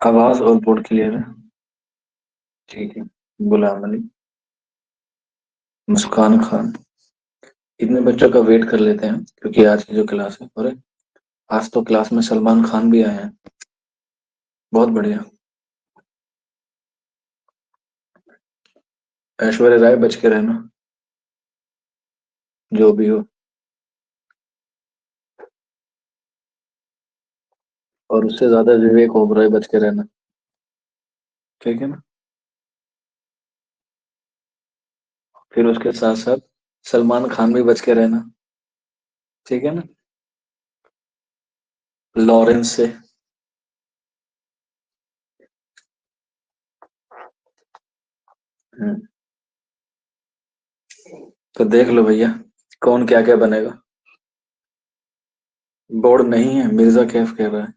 आवाज और board clear है। ठीक है। गुलाम अली। मुस्कान खान। इतने बच्चों का वेट कर लेते हैं क्योंकि आज की जो क्लास है। और आज तो क्लास में सलमान खान भी आए हैं। बहुत बढ़िया। ऐश्वर्या राय बच के रहना। जो भी हो। और उससे ज्यादा विवेक ओबरॉय बच के रहना। ठीक है ना। फिर उसके साथ साथ सलमान खान भी बच के रहना। ठीक है ना। लॉरेंस से। हम्म, तो देख लो भैया कौन क्या क्या बनेगा। बोर्ड नहीं है, मिर्जा कैफ कह रहा है।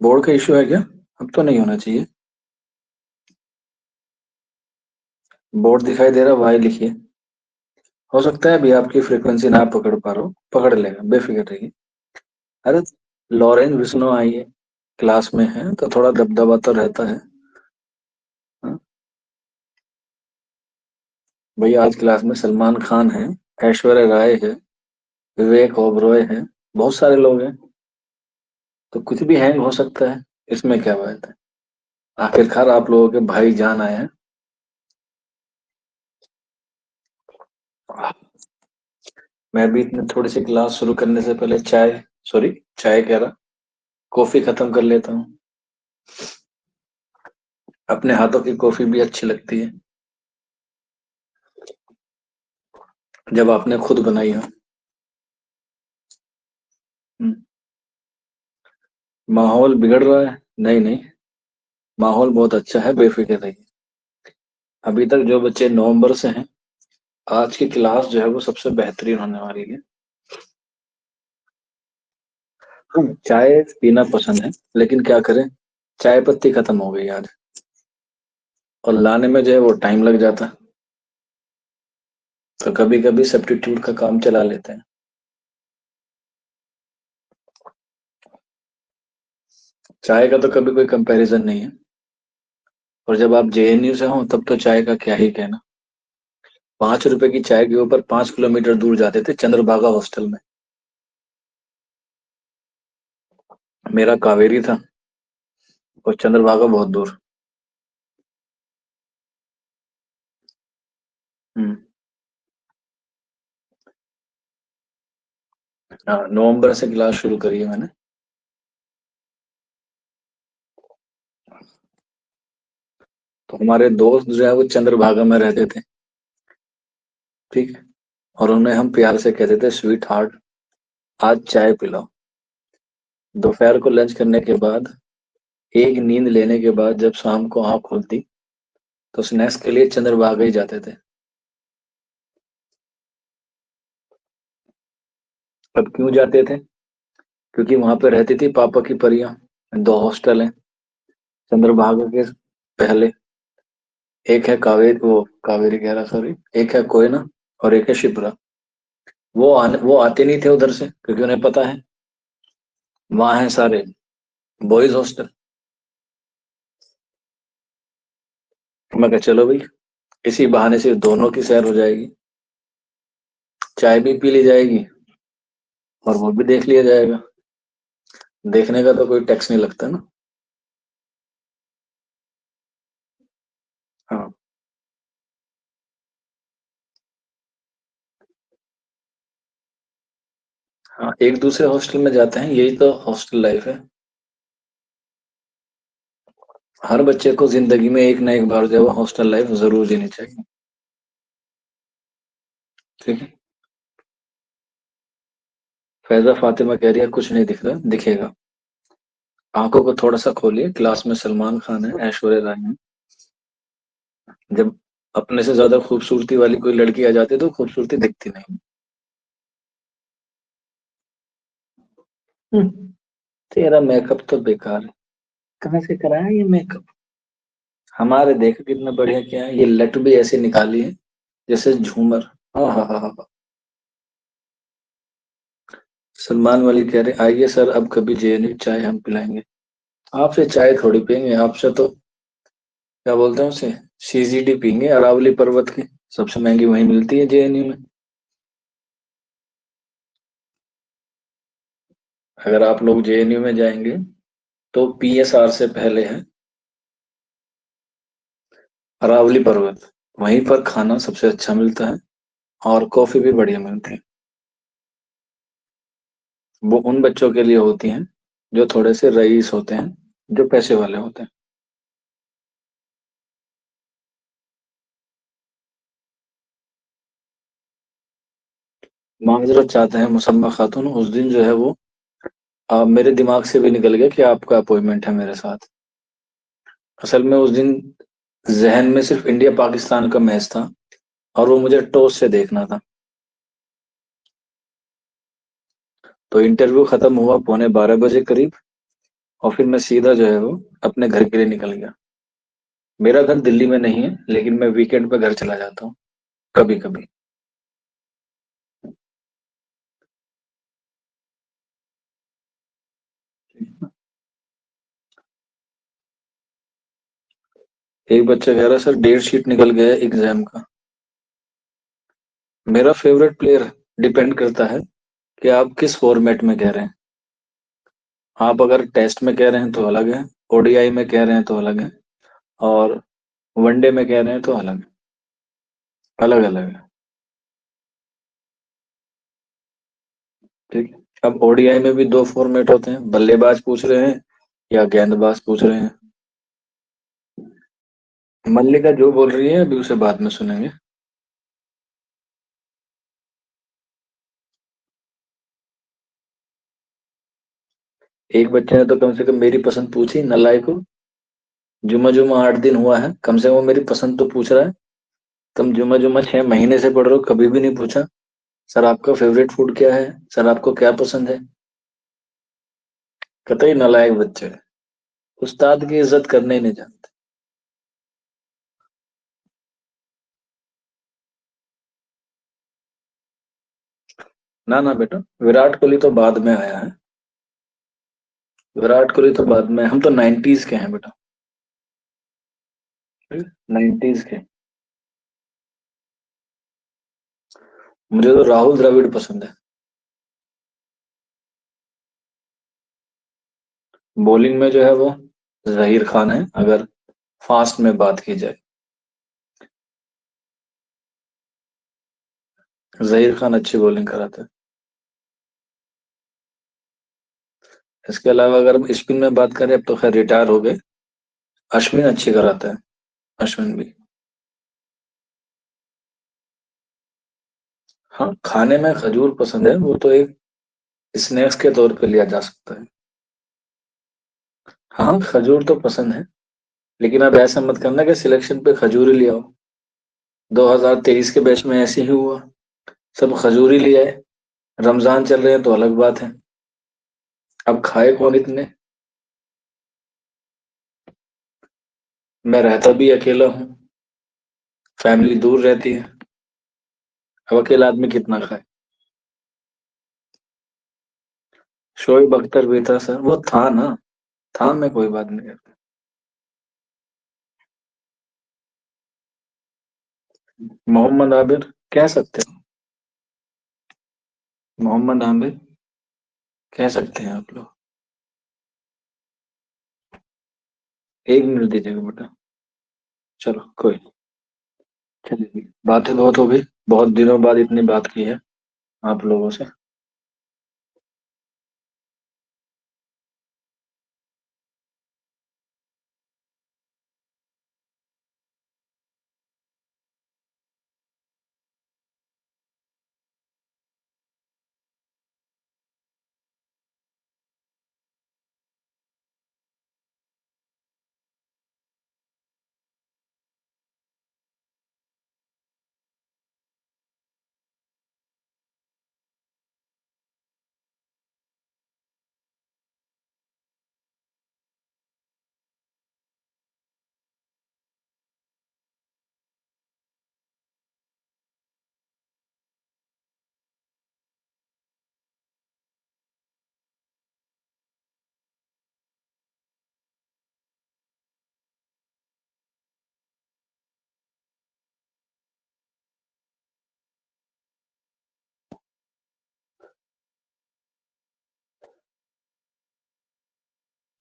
बोर्ड का इशू है क्या? अब तो नहीं होना चाहिए। बोर्ड दिखाई दे रहा, वाई लिखिए। हो सकता है अभी आपकी फ्रीक्वेंसी ना पकड़ पा रहा हो, पकड़ लेगा, बेफिक्र रहिए। अरे लॉरेंस विष्णु आई है, क्लास में है तो थोड़ा दबदबा तो रहता है। हाँ? भैया आज क्लास में सलमान खान है, ऐश्वर्या राय है, विवेक ओबरॉय है, बहुत सारे लोग हैं। तो कुछ भी हैंग हो सकता है, इसमें क्या बात है। आखिरकार आप लोगों के भाई जान आए हैं। मैं भी इतने थोड़ी सी क्लास शुरू करने से पहले चाय, सॉरी चाय कह रहा, कॉफी खत्म कर लेता हूँ। अपने हाथों की कॉफी भी अच्छी लगती है जब आपने खुद बनाई हो। हम्म, माहौल बिगड़ रहा है? नहीं नहीं, माहौल बहुत अच्छा है, बेफिक्र रहिए। अभी तक जो बच्चे नवंबर से हैं, आज की क्लास जो है वो सबसे बेहतरीन होने वाली है। चाय पीना पसंद है, लेकिन क्या करें, चाय पत्ती खत्म हो गई आज, और लाने में जो है वो टाइम लग जाता है। तो कभी कभी सब्स्टिट्यूट का काम चला लेते हैं। चाय का तो कभी कोई कंपैरिजन नहीं है। और जब आप जेएनयू से हो तब तो चाय का क्या ही कहना। 5 रुपए की चाय के ऊपर 5 किलोमीटर दूर जाते थे चंद्रभागा हॉस्टल में। मेरा कावेरी था और चंद्रभागा बहुत दूर। हम्म। हाँ, नवंबर से क्लास शुरू करी है मैंने। तो हमारे दोस्त जो है वो चंद्रभागा में रहते थे। ठीक है। और उन्हें हम प्यार से कहते थे स्वीट हार्ट, आज चाय पिलाओ। दोपहर को लंच करने के बाद, एक नींद लेने के बाद जब शाम को आँख खुलती, तो स्नैक्स के लिए चंद्रभागा ही जाते थे। अब क्यों जाते थे? क्योंकि वहां पे रहती थी पापा की परियां। दो हॉस्टल हैं चंद्रभागा के पहले। एक है कावेरी, वो कावेरी कह रहा, सॉरी, एक है कोयना और एक है शिप्रा। वो आते नहीं थे उधर से क्योंकि उन्हें पता है वहां है सारे बॉयज हॉस्टल। मैं कहा चलो भाई, इसी बहाने से दोनों की सैर हो जाएगी, चाय भी पी ली जाएगी और वो भी देख लिया जाएगा। देखने का तो कोई टैक्स नहीं लगता ना। हाँ। हाँ, एक दूसरे हॉस्टल में जाते हैं, यही तो हॉस्टल लाइफ है। हर बच्चे को जिंदगी में एक ना एक बार जो है वो हॉस्टल लाइफ जरूर जीनी चाहिए। ठीक है। फैजा फातिमा कह रही है कुछ नहीं दिख रहा, दिखेगा। आंखों को थोड़ा सा खोलिए, क्लास में सलमान खान है, ऐश्वर्या राय है। जब अपने से ज्यादा खूबसूरती वाली कोई लड़की आ जाती है तो खूबसूरती दिखती नहीं। हम्म, तेरा मेकअप तो बेकार है। कहाँ से कराया ये मेकअप? हमारे देखो कितना बढ़िया क्या है, ये लट भी ऐसे निकाली है जैसे झूमर। हाँ हाँ हाँ हाँ। सलमान वाली कह रहे आइए सर अब कभी जेएनयू चाय हम पिलाएंगे। आपसे चाय थोड़ी पियेंगे, आपसे तो क्या बोलते हैं उसे, सीजीडी पियेंगे, अरावली पर्वत की। सबसे महंगी वहीं मिलती है, जेएनयू में। अगर आप लोग जेएनयू में जाएंगे तो पीएसआर से पहले है अरावली पर्वत। वहीं पर खाना सबसे अच्छा मिलता है और कॉफी भी बढ़िया मिलती है। वो उन बच्चों के लिए होती हैं जो थोड़े से रईस होते हैं, जो पैसे वाले होते हैं। माजरत चाहते हैं मुसम्मा खातून, उस दिन जो है वो मेरे दिमाग से भी निकल गया कि आपका अपॉइंटमेंट है मेरे साथ। असल में उस दिन जहन में सिर्फ इंडिया पाकिस्तान का मैच था और वो मुझे टॉस से देखना था। तो इंटरव्यू खत्म हुआ 11:15 बजे करीब, और फिर मैं सीधा जो है वो अपने घर के लिए निकल गया। मेरा घर दिल्ली में नहीं है, लेकिन मैं वीकेंड पे घर चला जाता हूँ कभी कभी। एक बच्चा कह रहा है सर डेट शीट निकल गया है एग्जाम का। मेरा फेवरेट प्लेयर डिपेंड करता है कि आप किस फॉर्मेट में कह रहे हैं। आप अगर टेस्ट में कह रहे हैं तो अलग है, ओडीआई में कह रहे हैं तो अलग है, और वनडे में कह रहे हैं तो अलग है। अलग अलग है। ठीक है। अब ओडीआई में भी दो फॉर्मेट होते हैं, बल्लेबाज पूछ रहे हैं या गेंदबाज पूछ रहे हैं। मल्लिका जो बोल रही है अभी उसे बाद में सुनेंगे। एक बच्चे ने तो कम से कम मेरी पसंद पूछी, नलायक को। जुमा जुमा 8 दिन हुआ है, कम से कम वो मेरी पसंद तो पूछ रहा है। तुम जुमा जुमा 6 महीने से पढ़ रहे हो, कभी भी नहीं पूछा सर आपका फेवरेट फूड क्या है, सर आपको क्या पसंद है। कतई नालायक बच्चे हैं। उस्ताद की इज्जत करने ही नहीं जानते। ना ना बेटा, विराट कोहली तो बाद में आया है। विराट कोहली तो बाद में, हम तो 90s के हैं बेटा। 90s के। मुझे तो राहुल द्रविड़ पसंद है। बॉलिंग में जो है वो जहीर खान है, अगर फास्ट में बात की जाए। जहीर खान अच्छी बॉलिंग कराते हैं। इसके अलावा अगर हम स्पिन में बात करें, अब तो खैर रिटायर हो गए, अश्विन अच्छी कराता है। अश्विन भी। हाँ, खाने में खजूर पसंद है, वो तो एक स्नैक्स के तौर पे लिया जा सकता है। हाँ, खजूर तो पसंद है, लेकिन अब ऐसा मत करना कि सिलेक्शन पे खजूर ही ले आओ। 2023 के बैच में ऐसे ही हुआ, सब खजूर ही ले आए। रमजान चल रहे हैं तो अलग बात है। अब खाए कौन इतने। मैं रहता भी अकेला हूँ, फैमिली दूर रहती है। अब अकेला आदमी कितना खाए। शोएब अख्तर भी था सर, वो था ना, था, मैं कोई बात नहीं करता। मोहम्मद आबिर कह सकते हैं। मोहम्मद आबिर कह सकते हैं आप लोग। 1 मिनट दीजिएगा बेटा। चलो कोई नहीं। चलिए, बातें बहुत हो गई, बहुत दिनों बाद इतनी बात की है आप लोगों से।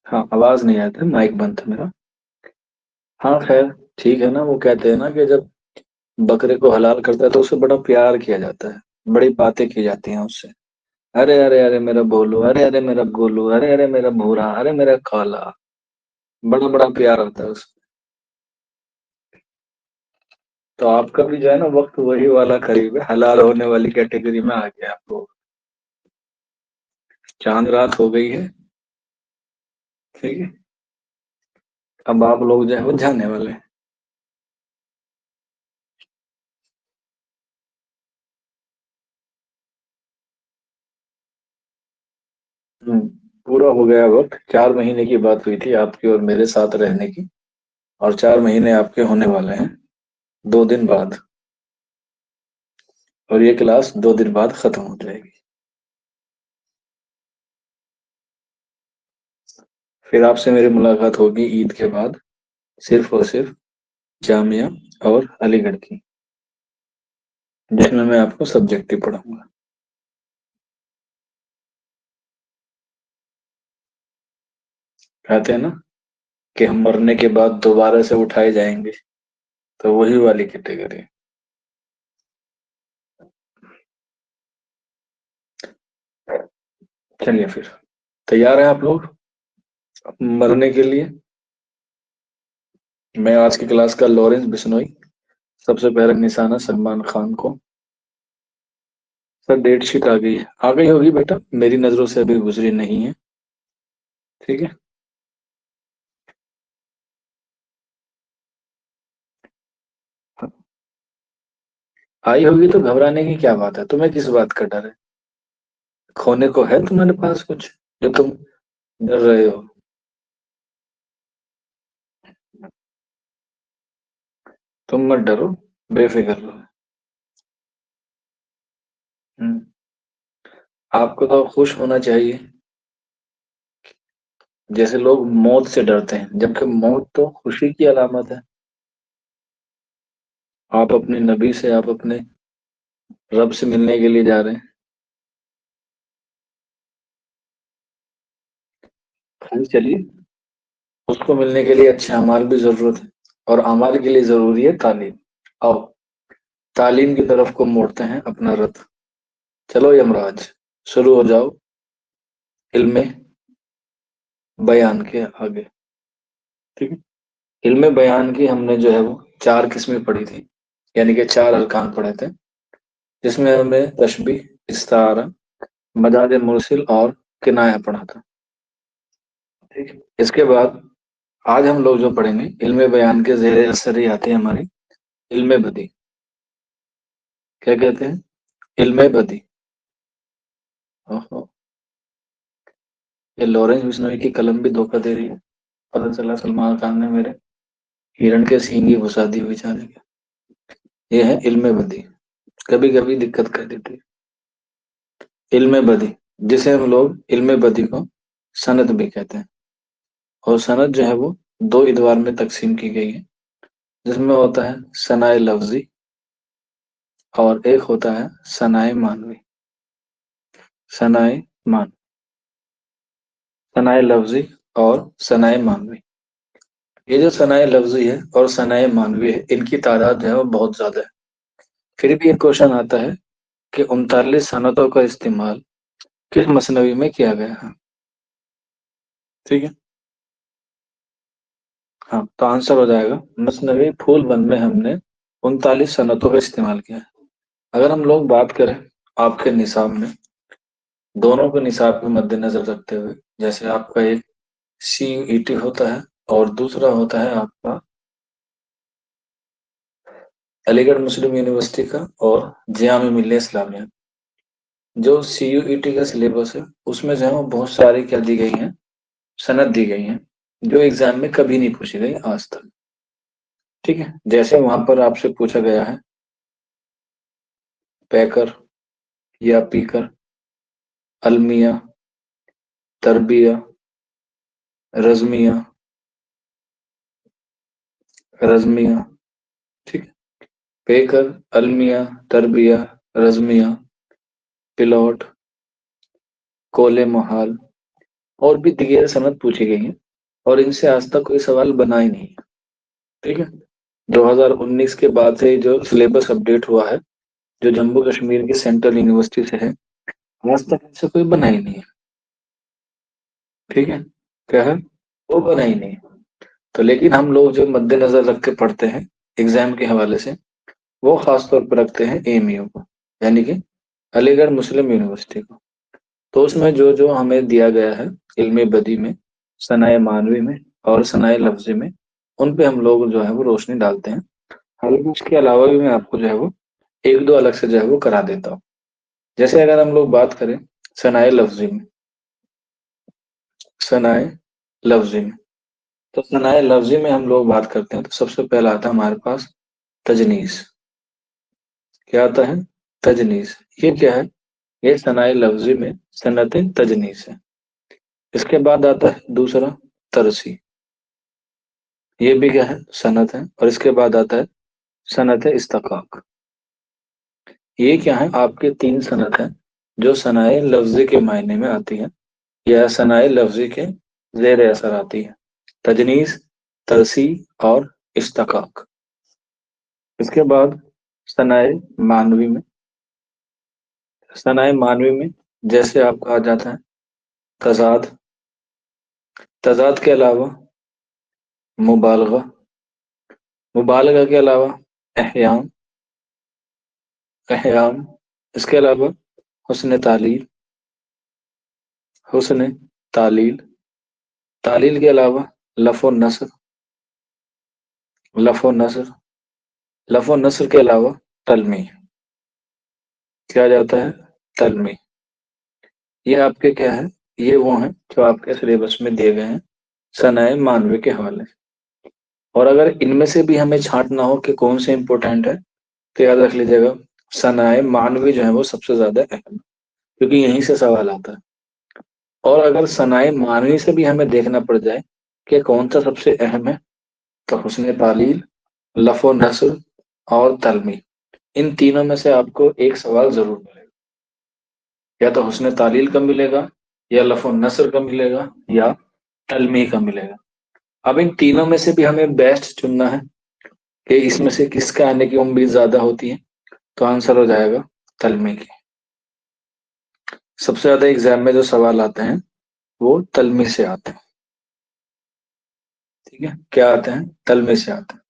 हाँ, आवाज नहीं आया था, माइक बंद था मेरा। हाँ खैर, ठीक है ना। वो कहते हैं ना कि जब बकरे को हलाल करता है तो उसे बड़ा प्यार किया जाता है, बड़ी बातें की जाती हैं उससे। अरे अरे अरे मेरा भोलू, अरे अरे मेरा गोलू, अरे अरे मेरा भूरा, अरे मेरा काला। बड़ा बड़ा प्यार आता है उससे। तो आपका भी जो है ना वक्त वही वाला करीब है, हलाल होने वाली कैटेगरी में आ गया आपको। चांद रात हो गई है। ठीक है। अब आप लोग जो है वो जाने वाले हैं। हम्म, पूरा हो गया वक्त। 4 महीने की बात हुई थी आपकी और मेरे साथ रहने की, और 4 महीने आपके होने वाले हैं 2 दिन बाद। और ये क्लास 2 दिन बाद खत्म हो जाएगी। फिर आपसे मेरी मुलाकात होगी ईद के बाद, सिर्फ और सिर्फ जामिया और अलीगढ़ की, जिसमें मैं आपको सब्जेक्टिव पढ़ाऊंगा। कहते हैं ना कि हम मरने के बाद दोबारा से उठाए जाएंगे, तो वही वाली कैटेगरी। चलिए फिर, तैयार हैं आप लोग मरने के लिए? मैं आज की क्लास का लॉरेंस बिश्नोई, सबसे पहले निशाना सलमान खान को। सर डेट शीट आ गई है, आ गई होगी बेटा, मेरी नजरों से अभी गुजरी नहीं है। ठीक है। आई होगी तो घबराने की क्या बात है, तुम्हें किस बात का डर है? खोने को है तुम्हारे पास कुछ जो तुम डर रहे हो? तुम मत डरो, बेफिक्र रहो। हम्म, आपको तो खुश होना चाहिए, जैसे लोग मौत से डरते हैं, जबकि मौत तो खुशी की अलामत है। आप अपने नबी से, आप अपने रब से मिलने के लिए जा रहे हैं। हाँ, चलिए। उसको मिलने के लिए अच्छे अमाल भी जरूरत है, और अमाल के लिए जरूरी है तालीम। आओ, तालीम की तरफ को मोड़ते हैं अपना रथ। चलो यमराज, शुरू हो जाओ इल्मे बयान के आगे। ठीक है। इल्मे बयान की हमने जो है वो 4 किस्में पढ़ी थी, यानी कि 4 अरकान पढ़े थे, जिसमें हमें तशबीह, इस्तारा, मजाज मुरसिल और किनाया पढ़ा था। ठीक है। इसके बाद आज हम लोग जो पढ़ेंगे, इल्मे बयान के जेर असर ही आते हैं हमारी इल्मे बदी। क्या कहते हैं? इल्मे बदी। ओहो, ये लॉरेंस बिश्नोई की कलम भी धोखा दे रही है। पता चला सलमान खान ने मेरे हिरण के सींगी घुसा दी बेचारे के। ये है इल्मे बदी, कभी कभी दिक्कत कर देती है। इल्मे बदी, जिसे हम लोग इल्मे बदी को सनद भी कहते हैं। और सनद जो है वो 2 इदवार में तकसीम की गई है, जिसमें होता है सनाए लफ्जी और एक होता है सनाए मानवी। सनाए मान सनाए लफ्जी और सनाए मानवी। ये जो सनाए लफ्जी है और सनाए मानवी है, इनकी तादाद जो है वो बहुत ज्यादा है। फिर भी एक क्वेश्चन आता है कि 39 सनतों का इस्तेमाल किस मसनवी में किया गया है? ठीक है। हाँ, तो आंसर हो जाएगा मसनवी फूल बंद में हमने 39 सनतों का इस्तेमाल किया है। अगर हम लोग बात करें आपके निसाब में, दोनों को निसाब के मद्देनजर रखते हुए, जैसे आपका एक CUET होता है और दूसरा होता है आपका अलीगढ़ मुस्लिम यूनिवर्सिटी का और जामिया मिल्लिया इस्लामिया। जो CUET का सिलेबस है उसमें जो है वो बहुत सारी क्या दी गई हैं, सनद दी गई हैं, जो एग्जाम में कभी नहीं पूछी गई आज तक। ठीक है। जैसे वहां पर आपसे पूछा गया है पैकर या पीकर, अलमिया, तरबिया, रजमिया, रजमिया। ठीक है। पेकर, अलमिया, तरबिया, रजमिया, पिलौट, कोले मोहाल, और भी दिगेर सनद पूछी गई है और इनसे आज तक कोई सवाल बना ही नहीं है। ठीक है, 2019 के बाद से जो सिलेबस अपडेट हुआ है, जो जम्मू कश्मीर की सेंट्रल यूनिवर्सिटी से है, आज तक इनसे कोई बना ही नहीं है। ठीक है, क्या है, वो बना ही नहीं। तो लेकिन हम लोग जो मद्देनजर रख के पढ़ते हैं एग्जाम के हवाले से, वो खास तौर पर रखते हैं एएमयू को, यानी कि अलीगढ़ मुस्लिम यूनिवर्सिटी को। तो उसमें जो जो हमें दिया गया है इल्मे बदी में, सनाए मानवी में और सनाए लफ्जी में, उन पे हम लोग जो है वो रोशनी डालते हैं। हालांकि उसके अलावा भी मैं आपको जो है वो एक दो अलग से जो है वो करा देता हूँ। जैसे अगर हम लोग बात करें सनाए लफ्जी में, सनाए लफ्जी में, तो सनाए लफ्जी में हम लोग बात करते हैं तो सबसे पहला आता है हमारे पास तजनीस। क्या आता है, तजनीस। ये क्या है, ये सनाए लफ्जी में सनत तजनीस है। इसके बाद आता है दूसरा तरसी, ये भी क्या है, सनत है। और इसके बाद आता है सनत इस्तकाक। ये क्या है, आपके तीन सनत है जो सनाए लफ्जी के मायने में आती है या सनाए लफ्जी के जेर असर आती है, तजनीस, तरसी और इस्तकाक। इसके बाद सनाए मानवी में, सनाए मानवी में जैसे आपका आ जाता है तजाद, तजाद के अलावा मुबालगा, मुबालगा के अलावा एहयाम, एहयाम। इसके अलावा हुस्न तालील, हुस्न तालील, तालील के अलावा लफो नसर, लफो नसर, लफो नसर के अलावा तलमी। क्या जाता है, तलमी। ये आपके क्या है, ये वो हैं जो आपके सिलेबस में दिए गए हैं सनाए मानवी के हवाले से। और अगर इनमें से भी हमें छांटना हो कि कौन से इंपॉर्टेंट है, तो याद रख लीजिएगा सनाए मानवी जो है वो सबसे ज्यादा अहम है, क्योंकि यहीं से सवाल आता है। और अगर सनाए मानवी से भी हमें देखना पड़ जाए कि कौन सा सबसे अहम है, तो हुस्न तालील, लफो नस्र और तलमी, इन तीनों में से आपको एक सवाल जरूर मिलेगा। या तो हुस्न तालील का मिलेगा, या लफो नस्र का मिलेगा, या तलमी का मिलेगा। अब इन तीनों में से भी हमें बेस्ट चुनना है कि इसमें से किसका आने की उम्मीद ज्यादा होती है, तो आंसर हो जाएगा तलमी की। सबसे ज्यादा एग्जाम में जो सवाल आते हैं वो तलमी से आते हैं। ठीक है, क्या आते हैं, तलमी से आते हैं।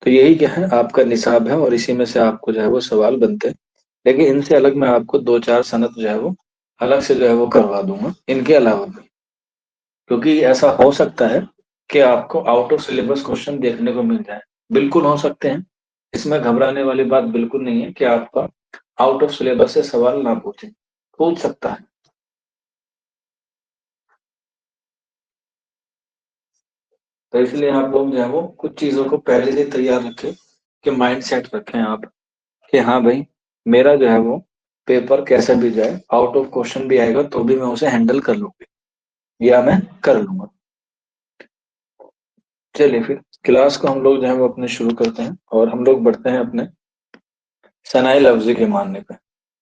तो यही क्या है, आपका निसाब है और इसी में से आपको जो है वो सवाल बनते हैं। लेकिन इनसे अलग मैं आपको दो चार सनद जो है वो अलग से जो है वो करवा दूंगा इनके अलावा भी, क्योंकि ऐसा हो सकता है कि आपको आउट ऑफ सिलेबस क्वेश्चन देखने को मिल जाए। बिल्कुल हो सकते हैं, इसमें घबराने वाली बात बिल्कुल नहीं है कि आपका आउट ऑफ सिलेबस से सवाल ना पूछे, पूछ सकता है। तो इसलिए आप लोग जो है वो कुछ चीजों को पहले से तैयार रखें, कि माइंड सेट रखें आप कि हाँ भाई, मेरा जो है वो पेपर कैसे भी जाए, आउट ऑफ क्वेश्चन भी आएगा तो भी मैं उसे हैंडल कर लूंगी या मैं कर लूंगा। चलिए फिर क्लास को हम लोग जो है वो अपने शुरू करते हैं और हम लोग बढ़ते हैं अपने सनाए लफ्जी के मानने पे।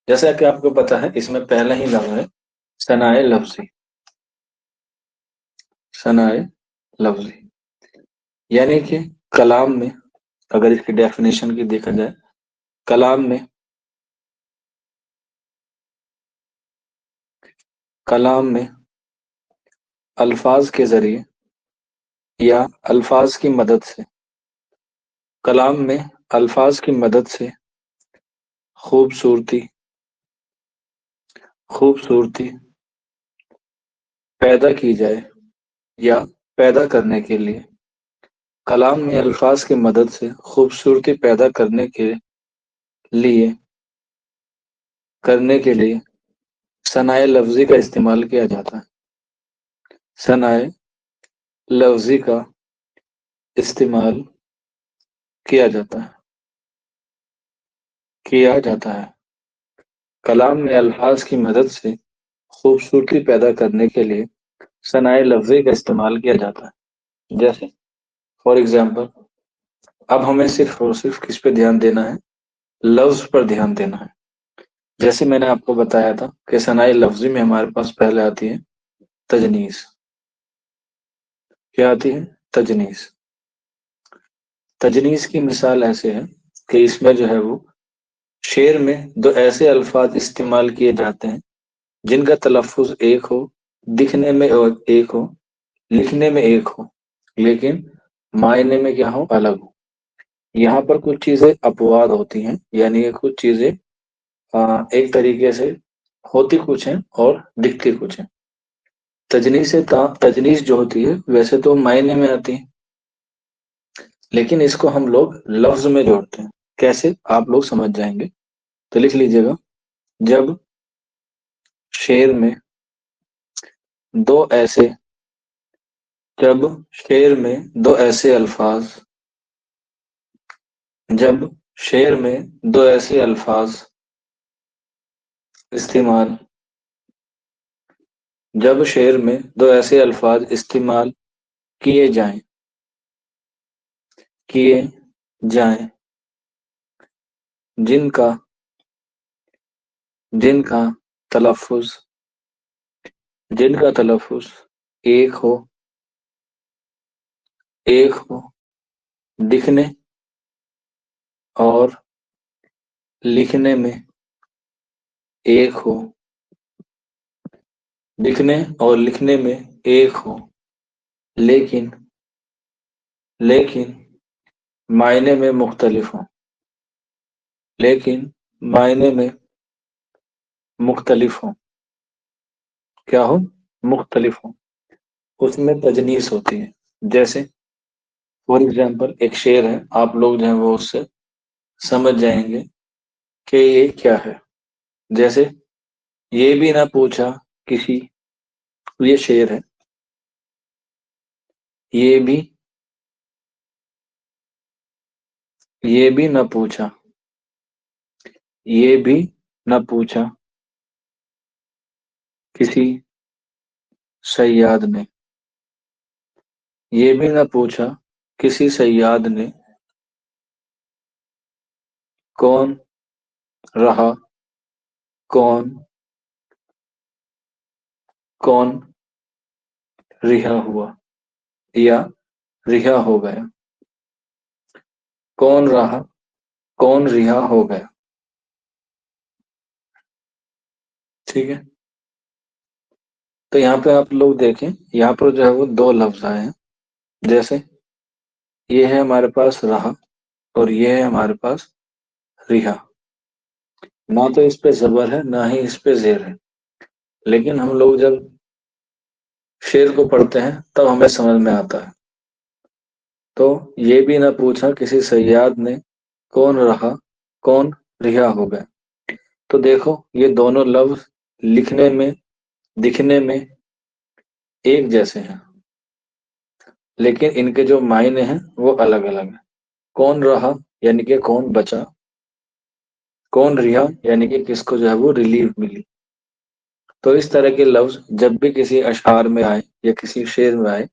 जैसा कि आपको पता है इसमें पहला ही लफ्ज है सनाए लफ्जी, सनाए लफ्जी यानी कि कलाम में, अगर इसकी डेफिनेशन की देखा जाए, कलाम में, कलाम में अल्फाज के जरिए या अल्फाज की मदद से, कलाम में अल्फाज की मदद से खूबसूरती, खूबसूरती पैदा की जाए या पैदा करने के लिए, कलाम में अल्फाज की मदद से खूबसूरती पैदा लिए करने के लिए सनाए लफ्जी का इस्तेमाल किया जाता है। सनाए लफ्जी का इस्तेमाल किया जाता है, किया जाता है। कलाम में अल्फाज की मदद से खूबसूरती पैदा करने के लिए सनाए लफ्जी का इस्तेमाल किया जाता है। जैसे फॉर एग्जाम्पल, अब हमें सिर्फ और सिर्फ किस पे ध्यान देना है, लफ्ज पर ध्यान देना है। जैसे मैंने आपको बताया था कि सनाए लफ्जी में हमारे पास पहले आती है तजनीस। क्या आती है? तजनीस। तजनीस की मिसाल ऐसे है कि इसमें जो है वो शेर में दो ऐसे अल्फाज इस्तेमाल किए जाते हैं जिनका तलफ़ुज़ एक हो, दिखने में और एक हो, लिखने में एक हो, लेकिन मायने में क्या हो? अलग हो। यहाँ पर कुछ चीजें अपवाद होती हैं, यानी कि कुछ चीजें एक तरीके से होती कुछ हैं और दिखती कुछ हैं। तजनीस जो होती है वैसे तो मायने में आती है, लेकिन इसको हम लोग लफ्ज में जोड़ते हैं। कैसे? आप लोग समझ जाएंगे, तो लिख लीजिएगा। जब शेर में दो ऐसे जब शेर में दो ऐसे अल्फाज जब शेर में दो ऐसे अल्फाज इस्तेमाल जब शेर में दो ऐसे अल्फाज इस्तेमाल किए जाएं किए जाएं जिनका जिनका तलफ़ुज़ जिनका तलफ़ुज़ एक हो एक हो दिखने और लिखने में एक हो दिखने और लिखने में एक हो, लेकिन लेकिन मायने में मुख्तलिफ हो लेकिन मायने में मुख्तलिफ हो। क्या हो? मुख्तलिफ हो। उसमें तजनीस होती है। जैसे फॉर एग्जाम्पल एक शेर है, आप लोग जो है वो उससे समझ जाएंगे कि ये क्या है। जैसे ये भी ना पूछा किसी ये शेर है। ये भी ये भी न पूछा ये भी न पूछा किसी सयाद ने। ये भी न पूछा किसी सयाद ने, कौन रहा कौन कौन रिहा हुआ या रिहा हो गया। कौन रहा कौन रिहा हो गया। ठीक है। तो यहाँ पे आप लोग देखें, यहाँ पर जो है वो दो लफ्ज आए हैं। जैसे ये है हमारे पास रहा और ये है हमारे पास रिहा। ना तो इस पे जबर है ना ही इस पे जेर है, लेकिन हम लोग जब शेर को पढ़ते हैं तब हमें समझ में आता है। तो ये भी ना पूछा किसी सयाद ने, कौन रहा कौन रिहा हो गया। तो देखो ये दोनों लफ्ज लिखने में दिखने में एक जैसे हैं, लेकिन इनके जो मायने हैं वो अलग अलग हैं। कौन रहा यानी कि कौन बचा, कौन रिहा यानी कि किसको जो है वो रिलीफ मिली। तो इस तरह के लफ्ज जब भी किसी अशआर में आए या किसी शेर में आए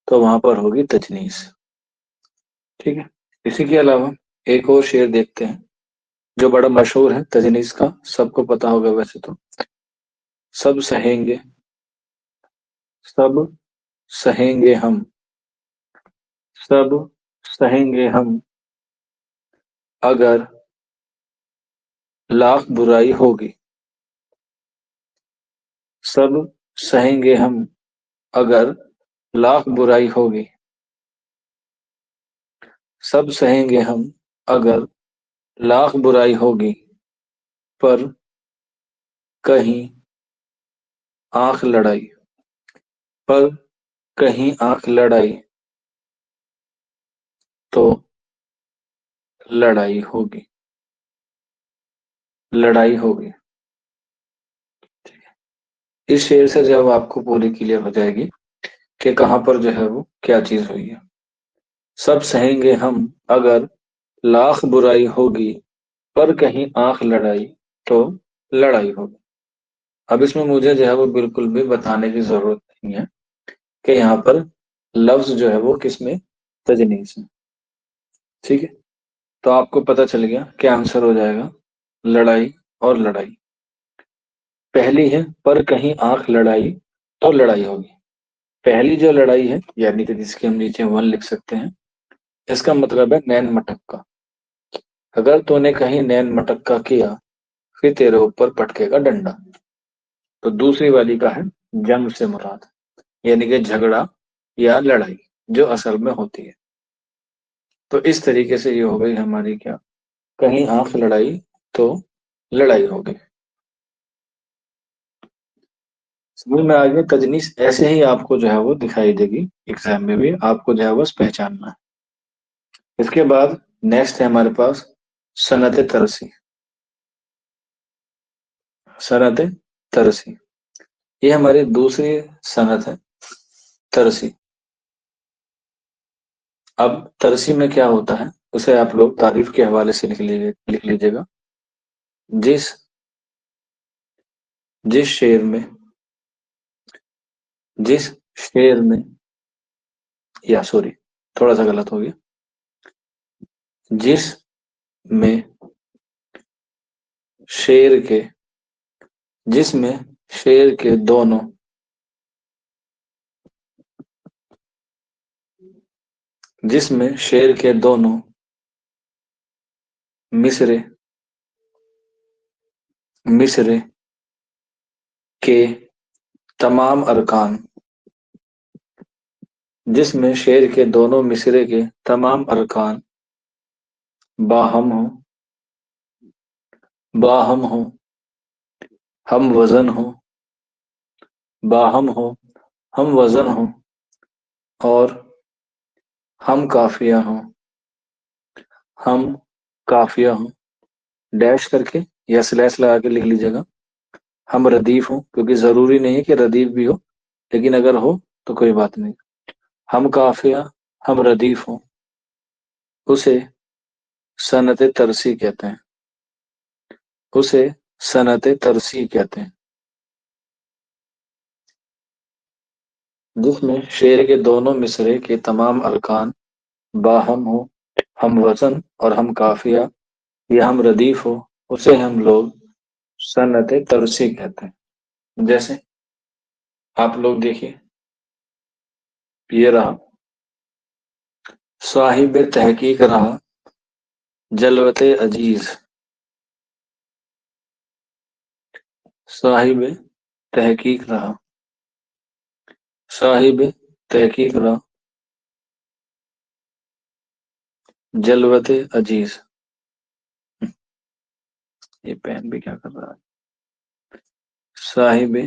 तो वहां पर होगी तजनीस। ठीक है। इसी के अलावा एक और शेर देखते हैं जो बड़ा मशहूर है तजनीस का, सबको पता होगा वैसे तो। सब सहेंगे सब सहेंगे हम सब सहेंगे हम अगर लाख बुराई होगी। सब सहेंगे हम अगर लाख बुराई होगी। सब सहेंगे हम अगर लाख बुराई होगी, पर कहीं आंख लड़ाई पर कहीं आंख लड़ाई तो लड़ाई होगी लड़ाई होगी। इस शेर से जब आपको पूरी क्लियर हो जाएगी कि कहाँ पर जो है वो क्या चीज हुई है। सब सहेंगे हम अगर लाख बुराई होगी, पर कहीं आंख लड़ाई तो लड़ाई होगी। अब इसमें मुझे जो है वो बिल्कुल भी बताने की जरूरत नहीं है कि यहाँ पर लफ्ज जो है वो किसमें तजनीस है। ठीक है। तो आपको पता चल गया क्या आंसर हो जाएगा, लड़ाई और लड़ाई। पहली है पर कहीं आंख लड़ाई, तो लड़ाई होगी। पहली जो लड़ाई है, यानी कि जिसके हम नीचे 1 लिख सकते हैं, इसका मतलब है नैन मटक्का। अगर तूने कहीं नैन मटक्का किया, फिर तेरे ऊपर पटकेगा डंडा। तो दूसरी वाली का है जंग से मुराद, यानी कि झगड़ा या लड़ाई जो असल में होती है। तो इस तरीके से ये हो गई हमारी क्या, कहीं आंख लड़ाई तो लड़ाई हो गई। समझ में आ गया। तजनीस ऐसे ही आपको जो है वो दिखाई देगी एग्जाम में भी, आपको जो है वो पहचानना है। इसके बाद नेक्स्ट है हमारे पास सनत तरसी। सनत तरसी ये हमारी दूसरी सनत है, तरसी। अब तरसी में क्या होता है, उसे आप लोग तारीफ के हवाले से लिख लीजिएगा। जिस जिस शेर में जिस शेर में, या सॉरी, थोड़ा सा गलत हो गया। जिस में शेर के जिसमें शेर के दोनों जिसमें शेर के दोनों मिसरे मिसरे के तमाम अरकान जिसमें शेर के दोनों मिसरे के तमाम अरकान बाहम हो बाहम हो हम वजन हो बाहम हो हम वजन हो और हम काफिया हो हम काफिया हो, डैश करके या स्लैश लगा के लिख लीजिएगा। हम रदीफ हो, क्योंकि जरूरी नहीं है कि रदीफ भी हो, लेकिन अगर हो तो कोई बात नहीं। हम काफिया हम रदीफ हो, उसे सनत तरसी कहते हैं। उसे सनत तरसी कहते हैं। जिसमें शेर के दोनों मिसरे के तमाम अरकान बाहम हो, हम वजन और हम काफिया या हम रदीफ हो, उसे हम लोग सनत तरसी कहते हैं। जैसे आप लोग देखिए, ये रहा, साहिब तहकीक रहा जलवत अजीज। साहिब तहकीक रहा साहिब तहकीक रहा जलवत अजीज। ये पेन भी क्या कर रहा है। साहिब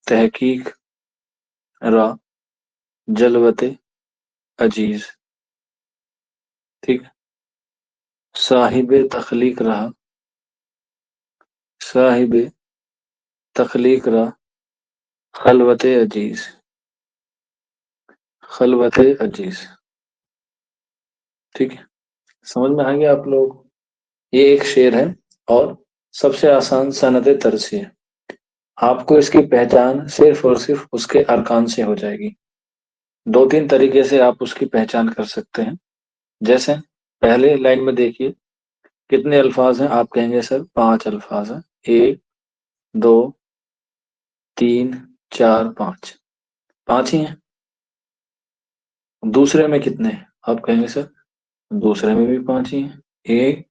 तहकीक रहा जलवत अजीज। ठीक है। साहिब तखलीक रहा साहिब तखलीक रहा खलवत अजीज। खलवत अजीज। ठीक है। समझ में आ गया आप लोग। ये एक शेर है और सबसे आसान सनद तरसी है। आपको इसकी पहचान सिर्फ और सिर्फ उसके अरकान से हो जाएगी। दो तीन तरीके से आप उसकी पहचान कर सकते हैं। जैसे पहले लाइन में देखिए, कितने अल्फाज हैं, आप कहेंगे सर 5 अल्फाज हैं। 1 2 3 4 5, 5 ही हैं। दूसरे में कितने हैं, आप कहेंगे सर दूसरे में भी 5 ही हैं। 1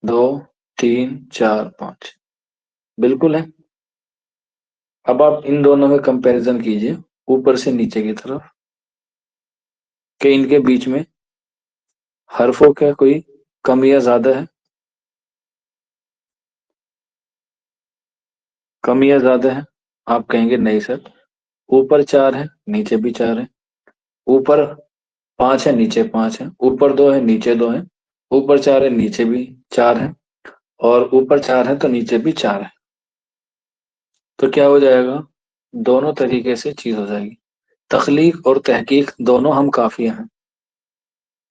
2 3 4 5, बिल्कुल है। अब आप इन दोनों में कंपैरिजन कीजिए, ऊपर से नीचे की तरफ, कि इनके बीच में हरफों का कोई कम या ज्यादा है। कम या ज्यादा है, आप कहेंगे नहीं सर, ऊपर 4 है नीचे भी 4 है। ऊपर 5 है नीचे 5 है, ऊपर 2 है नीचे 2 है, ऊपर 4 है नीचे भी 4 है, और ऊपर 4 है तो नीचे भी 4 है। तो क्या हो जाएगा, दोनों तरीके से चीज हो जाएगी। तखलीक और तहकीक दोनों हम काफिया हैं।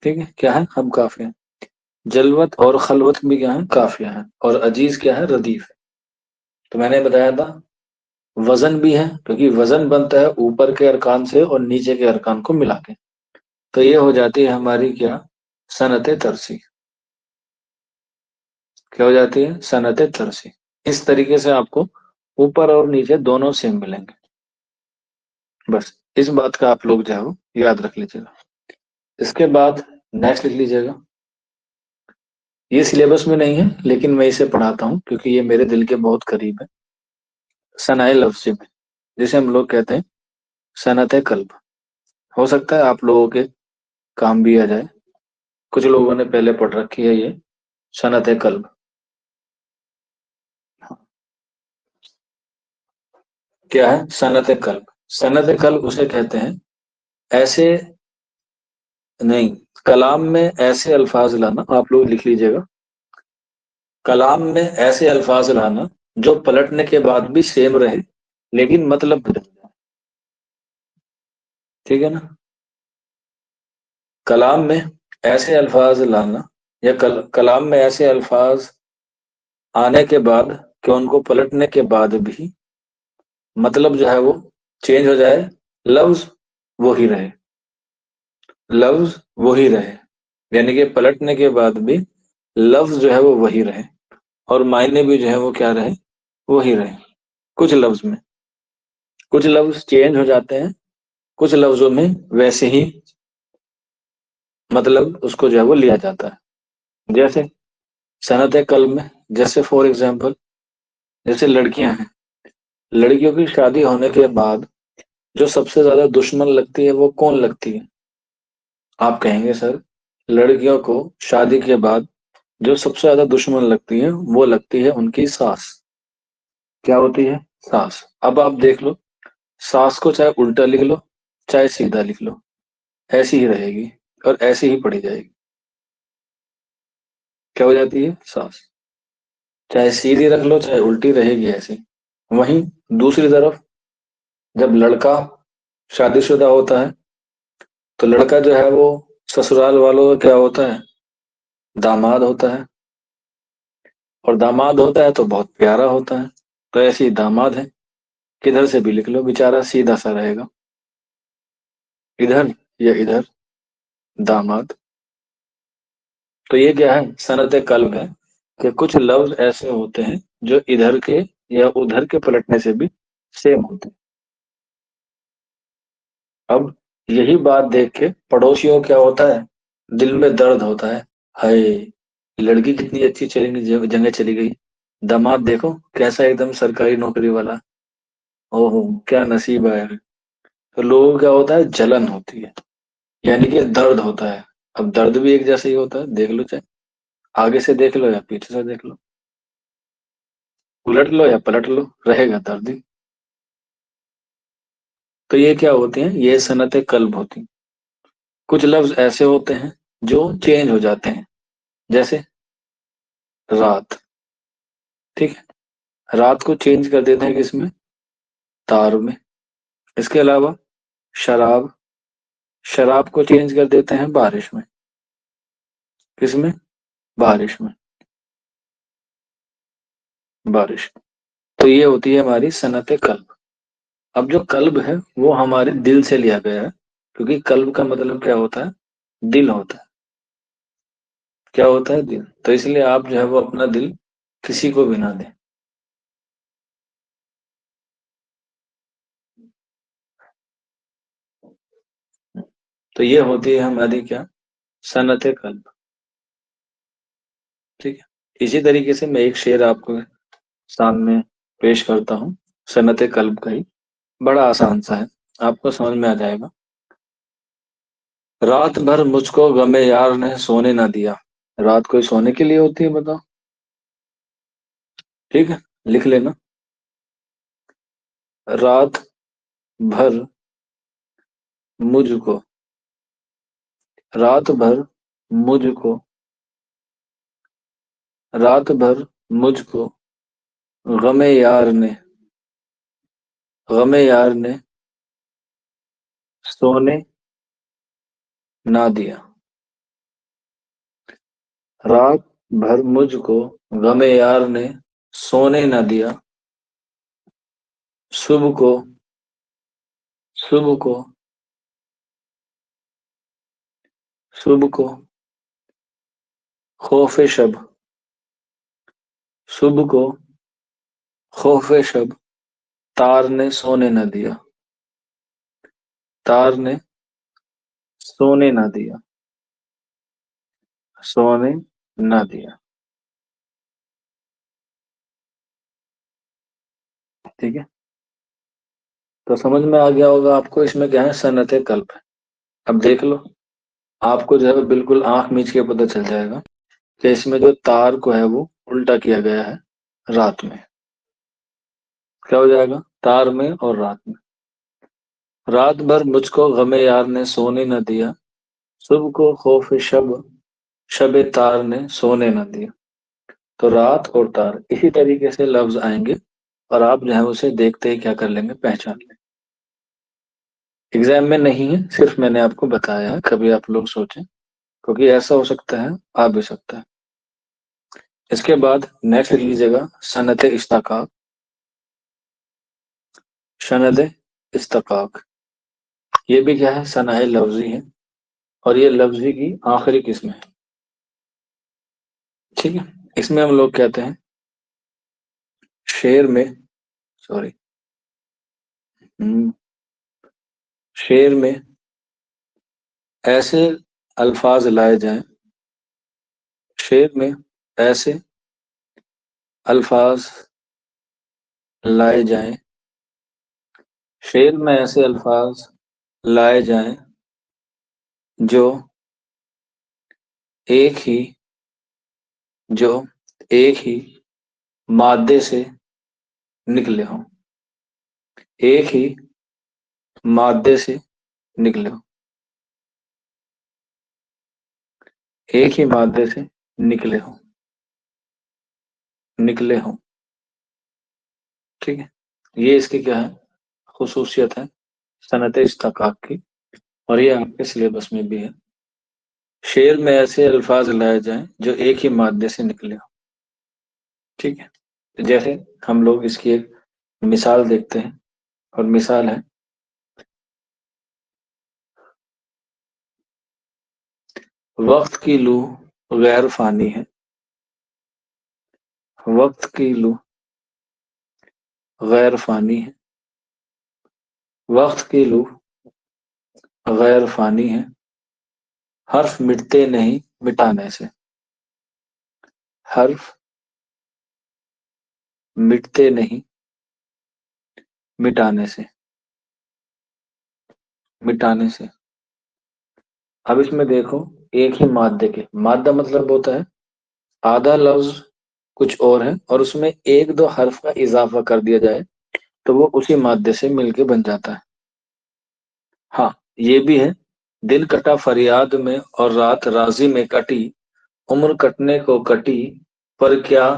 ठीक है, क्या है, हम काफिया हैं। जलवत और खलवत भी क्या है, काफिया है। और अजीज क्या है, रदीफ है। तो मैंने बताया था वजन भी है, क्योंकि वजन बनता है ऊपर के अरकान से और नीचे के अरकान को मिला के। तो ये हो जाती है हमारी क्या, सनत तरसी। क्या हो जाती है, सनत तरसी। इस तरीके से आपको ऊपर और नीचे दोनों सेम मिलेंगे। बस इस बात का आप लोग जो है वो याद रख लीजिएगा। इसके बाद नेक्स्ट लिख लीजिएगा। ये सिलेबस में नहीं है लेकिन मैं इसे पढ़ाता हूँ क्योंकि ये मेरे दिल के बहुत करीब है। सनाए लफ्ज़ में जिसे हम लोग कहते हैं सनत कल्ब। हो सकता है आप लोगों के काम भी आ जाए। कुछ लोगों ने पहले पढ़ रखी है ये सनत कल्ब। क्या है सनत कल्ब? सनत कल्ब उसे कहते हैं ऐसे, नहीं, कलाम में ऐसे अल्फाज लाना। आप लोग लिख लीजिएगा, कलाम में ऐसे अल्फाज लाना जो पलटने के बाद भी सेम रहे लेकिन मतलब बदल जाए। ठीक है ना? कलाम में ऐसे अल्फाज लाना या कलाम में ऐसे अल्फाज आने के बाद कि उनको पलटने के बाद भी मतलब जो है वो चेंज हो जाए, लफ्ज वो ही रहे, लफ्ज वो ही रहे। यानी कि पलटने के बाद भी लफ्ज जो है वो वही रहे और मायने भी जो है वो क्या रहे, वही रहे। कुछ लफ्ज में कुछ लफ्ज चेंज हो जाते हैं, कुछ लफ्जों में वैसे ही मतलब उसको जो है वो लिया जाता है। जैसे सनत कल्ब में, जैसे फॉर एग्जाम्पल, जैसे लड़कियां हैं, लड़कियों की शादी होने के बाद जो सबसे ज्यादा दुश्मन लगती है वो कौन लगती है? आप कहेंगे सर लड़कियों को शादी के बाद जो सबसे ज्यादा दुश्मन लगती है वो लगती है उनकी सास। क्या होती है? सास। अब आप देख लो, सास को चाहे उल्टा लिख लो चाहे सीधा लिख लो ऐसी ही रहेगी और ऐसी ही पढ़ी जाएगी। क्या हो जाती है? सास। चाहे सीधी रख लो चाहे उल्टी रहेगी ऐसी। वहीं दूसरी तरफ जब लड़का शादीशुदा होता है तो लड़का जो है वो ससुराल वालों का क्या होता है? दामाद होता है। और दामाद होता है तो बहुत प्यारा होता है, तो ऐसे ही दामाद है। किधर से भी लिख लो बेचारा सीधा सा रहेगा, इधर या इधर, दामाद। तो ये क्या है? सनत कल्ब है कि कुछ लफ्ज ऐसे होते हैं जो इधर के या उधर के पलटने से भी सेम होते हैं। अब यही बात देख के पड़ोसियों क्या होता है, दिल में दर्द होता है। हाय, लड़की कितनी अच्छी चली जगह चली गई, दामाद देखो कैसा एकदम सरकारी नौकरी वाला, ओहो क्या नसीब आया है। तो लोगों को क्या होता है? जलन होती है, यानी कि दर्द होता है। अब दर्द भी एक जैसा ही होता है, देख लो चाहे आगे से देख लो या पीछे से देख लो, उलट लो या पलट लो, रहेगा दर्द ही। तो ये क्या होती हैं? ये सनत कल्ब होती हैं। कुछ लफ्ज ऐसे होते हैं जो चेंज हो जाते हैं, जैसे रात। ठीक है, रात को चेंज कर देते हैं किसमें? तार में। इसके अलावा शराब, शराब को चेंज कर देते हैं बारिश में। किसमें? बारिश में। बारिश। तो ये होती है हमारी सनत कल्ब। अब जो कल्ब है वो हमारे दिल से लिया गया है, क्योंकि कल्ब का मतलब क्या होता है? दिल होता है। क्या होता है? दिल। तो इसलिए आप जो है वो अपना दिल किसी को भी ना दें। तो ये होती है हमारी क्या? सनत कल्ब। ठीक है, इसी तरीके से मैं एक शेर आपको सामने पेश करता हूँ, सनत कल्ब का ही। बड़ा आसान सा है, आपको समझ में आ जाएगा। रात भर मुझको गमे यार ने सोने ना दिया। रात कोई सोने के लिए होती है बताओ? ठीक है, लिख लेना। रात भर मुझको, रात भर मुझको, रात भर मुझको गमे यार ने, गमे यार ने सोने ना दिया। रात भर मुझको गमे यार ने सोने ना दिया। सुबह को, सुबह को, सुबह को खौफे शब, सुबह को खौफे शब तार ने सोने न दिया, तार ने सोने न दिया, सोने न दिया। ठीक है, तो समझ में आ गया होगा आपको इसमें क्या है, सनत कल्प है। अब देख लो, आपको जो है बिल्कुल आंख मीच के पता चल जाएगा कि इसमें जो तार को है वो उल्टा किया गया है रात में। क्या हो जाएगा, तार में और रात में। रात भर मुझको गमे यार ने सोने न दिया, सुबह को खौफ शब, शबे तार ने सोने न दिया। तो रात और तार इसी तरीके से लफ्ज आएंगे और आप जो है उसे देखते ही क्या कर लेंगे, पहचान लेंगे। एग्जाम में नहीं है, सिर्फ मैंने आपको बताया है, कभी आप लोग सोचें, क्योंकि ऐसा हो सकता है, आ भी सकता है। इसके बाद नेक्स्ट लीजिएगा सनत इस्ताकाक। सनद इस्ताकाक ये भी क्या है, सनाए लफ्जी है, और ये लफ्जी की आखिरी किस्म है। ठीक है, इसमें हम लोग कहते हैं शेर में, सॉरी, शेर में ऐसे अल्फाज लाए जाएं, शेर में ऐसे अल्फाज लाए जाएं, शेर में ऐसे अल्फाज लाए जाएं जो एक ही जो एक ही मादे से निकले हों, एक ही मादे से निकले हों, एक ही मादे से निकले हों, निकले हों। ठीक है, ये इसकी क्या है, खुसूसियत है सनत इस्ताकाक की, और ये आपके सिलेबस में भी है। शेर में ऐसे अल्फाज लाए जाएं जो एक ही मादे से निकले हों। ठीक है, तो जैसे हम लोग इसकी एक मिसाल देखते हैं, और मिसाल है, वक्त की लूह गैर फानी है, वक्त की लूह गैर फानी है, वक्त की लूह गैर फानी है, हर्फ मिटते नहीं मिटाने से, हर्फ मिटते नहीं मिटाने से, मिटाने से। अब इसमें देखो, एक ही मादे के, मादा मतलब होता है आधा लफ्ज कुछ और है और उसमें एक दो हर्फ का इजाफा कर दिया जाए तो वो उसी मादे से मिलके बन जाता है। हाँ, ये भी है, दिल कटा फरियाद में और रात राजी में कटी, उम्र कटने को कटी, पर क्या,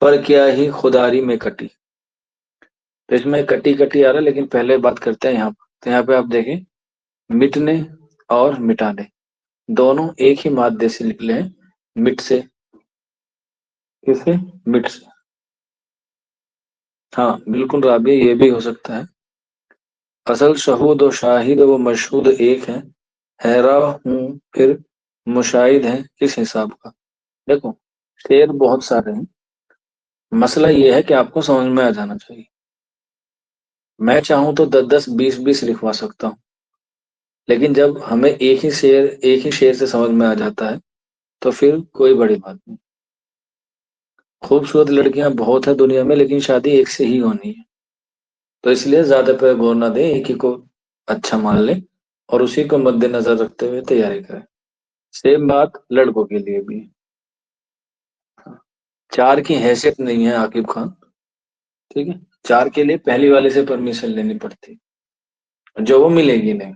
पर क्या ही खुदारी में कटी। तो इसमें कटी कटी आ रहा है, लेकिन पहले बात करते हैं यहाँ पर। तो यहाँ पे आप देखें, मिटने और मिटाने दोनों एक ही मादे से निकले हैं, मिट से, किससे, मिट से। हाँ बिल्कुल राबी, ये भी हो सकता है। असल शहूद और शाहिद व मशहूद एक है, हैरा हूँ फिर मुशाहिद है किस हिसाब का। देखो, शेर बहुत सारे हैं, मसला ये है कि आपको समझ में आ जाना चाहिए। मैं चाहूं तो 10 10 20 20 लिखवा सकता हूँ, लेकिन जब हमें एक ही शेर से समझ में आ जाता है तो फिर कोई बड़ी बात नहीं। खूबसूरत लड़कियां बहुत है दुनिया में, लेकिन शादी एक से ही होनी है, तो इसलिए ज्यादा पे गौर ना दें, एक ही को अच्छा मान लें और उसी को मद्देनजर रखते हुए तैयारी करें। सेम बात लड़कों के लिए भी है। चार की हैसियत नहीं है आकिब खान। ठीक है, चार के लिए पहली वाले से परमिशन लेनी पड़ती, जो वो मिलेगी नहीं।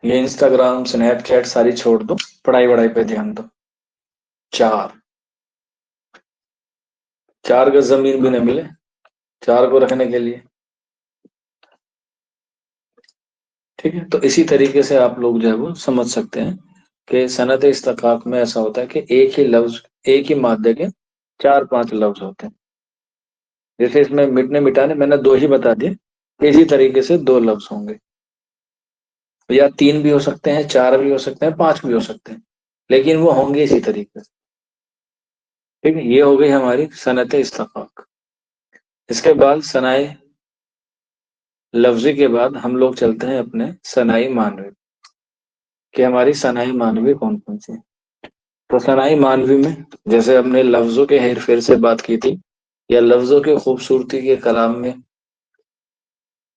ये इंस्टाग्राम स्नैपचैट सारी छोड़ दो, पढ़ाई वढ़ाई पे ध्यान दो। चार, 4 गज जमीन भी न मिले चार को रखने के लिए। ठीक है, तो इसी तरीके से आप लोग जो है वो समझ सकते हैं कि सनत इस्तकाक में ऐसा होता है कि एक ही लफ्ज, एक ही मादे के 4 5 लफ्ज होते हैं। जैसे इसमें मिटने मिटाने मैंने दो ही बता दिए, इसी तरीके से दो लफ्ज होंगे, या 3 भी हो सकते हैं, 4 भी हो सकते हैं, 5 भी हो सकते हैं, लेकिन वो होंगे इसी तरीके से। ठीक है, ये हो गई हमारी सनत इस्तफाक। इसके बाद सनाए लफ्जी के बाद हम लोग चलते हैं अपने सनाई मानवी, कि हमारी सनाई मानवी कौन कौन सी है। तो सनाई मानवी में जैसे हमने लफ्जों के हेर फेर से बात की थी, या लफ्जों की खूबसूरती के कलाम में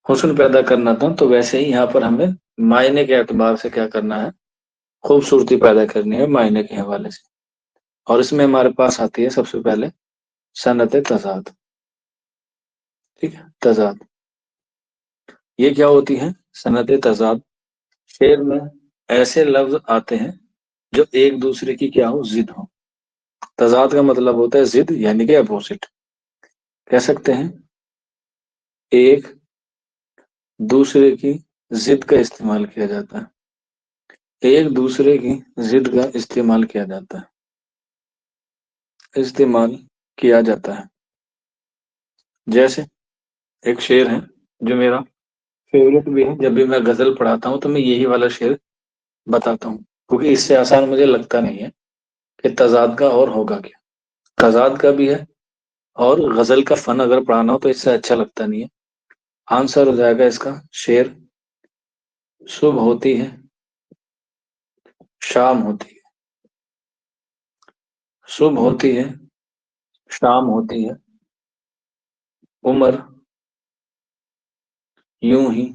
हुस्न पैदा करना था, तो वैसे ही यहाँ पर हमें मायने के एतबार से क्या करना है, खूबसूरती पैदा करनी है मायने के हवाले से। और इसमें हमारे पास आती है सबसे पहले सनत तजाद। ठीक है, तजाद ये क्या होती है? सनत तजाद, शेर में ऐसे लफ्ज आते हैं जो एक दूसरे की क्या हो, जिद हो। तजाद का मतलब होता है जिद, यानी कि अपोजिट। कह सकते हैं एक दूसरे की जिद का इस्तेमाल किया जाता है, एक दूसरे की जिद का इस्तेमाल किया जाता है, इस्तेमाल किया जाता है। जैसे एक शेर है जो मेरा फेवरेट भी है, जब भी मैं गजल पढ़ाता हूँ तो मैं यही वाला शेर बताता हूँ, क्योंकि इससे आसान मुझे लगता नहीं है कि तजाद का और होगा क्या। तजाद का भी है, और गजल का फन अगर पढ़ाना हो तो इससे अच्छा लगता नहीं है। आंसर हो जाएगा इसका शेर, सुबह होती है, शाम होती है, सुबह होती है, शाम होती है, उम्र यूं ही,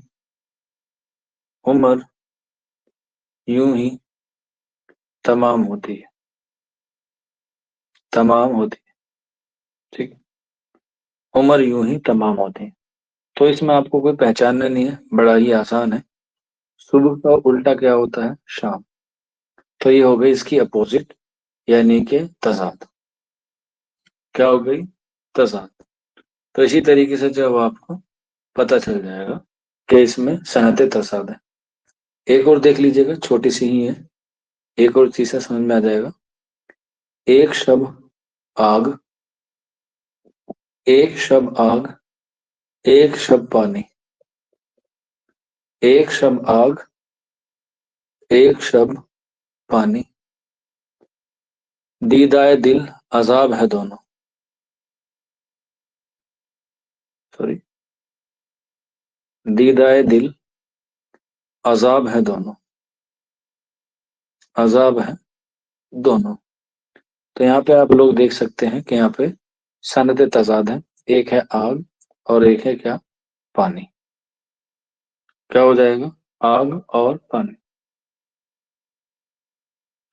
उम्र यूं ही तमाम होती है, तमाम होती है। ठीक, उम्र यूं ही तमाम होती है। तो इसमें आपको कोई पहचानना नहीं है, बड़ा ही आसान है। सुबह का उल्टा क्या होता है? शाम। तो ये हो गई इसकी अपोजिट, यानी कि तजाद। क्या हो गई? तजाद। तो इसी तरीके से जब आपको पता चल जाएगा कि इसमें सनत तजाद है, एक और देख लीजिएगा, छोटी सी ही है, एक और चीज से समझ में आ जाएगा। एक शब आग, एक शब आग, एक शब पानी, एक शब आग, एक शब पानी, दीदाए दिल अजाब है दोनों। सॉरी, दीदाए दिल अजाब है दोनों, अजाब है दोनों। तो यहाँ पे आप लोग देख सकते हैं कि यहाँ पे सनत तजाद है, एक है आग और एक है क्या, पानी। क्या हो जाएगा? आग और पानी।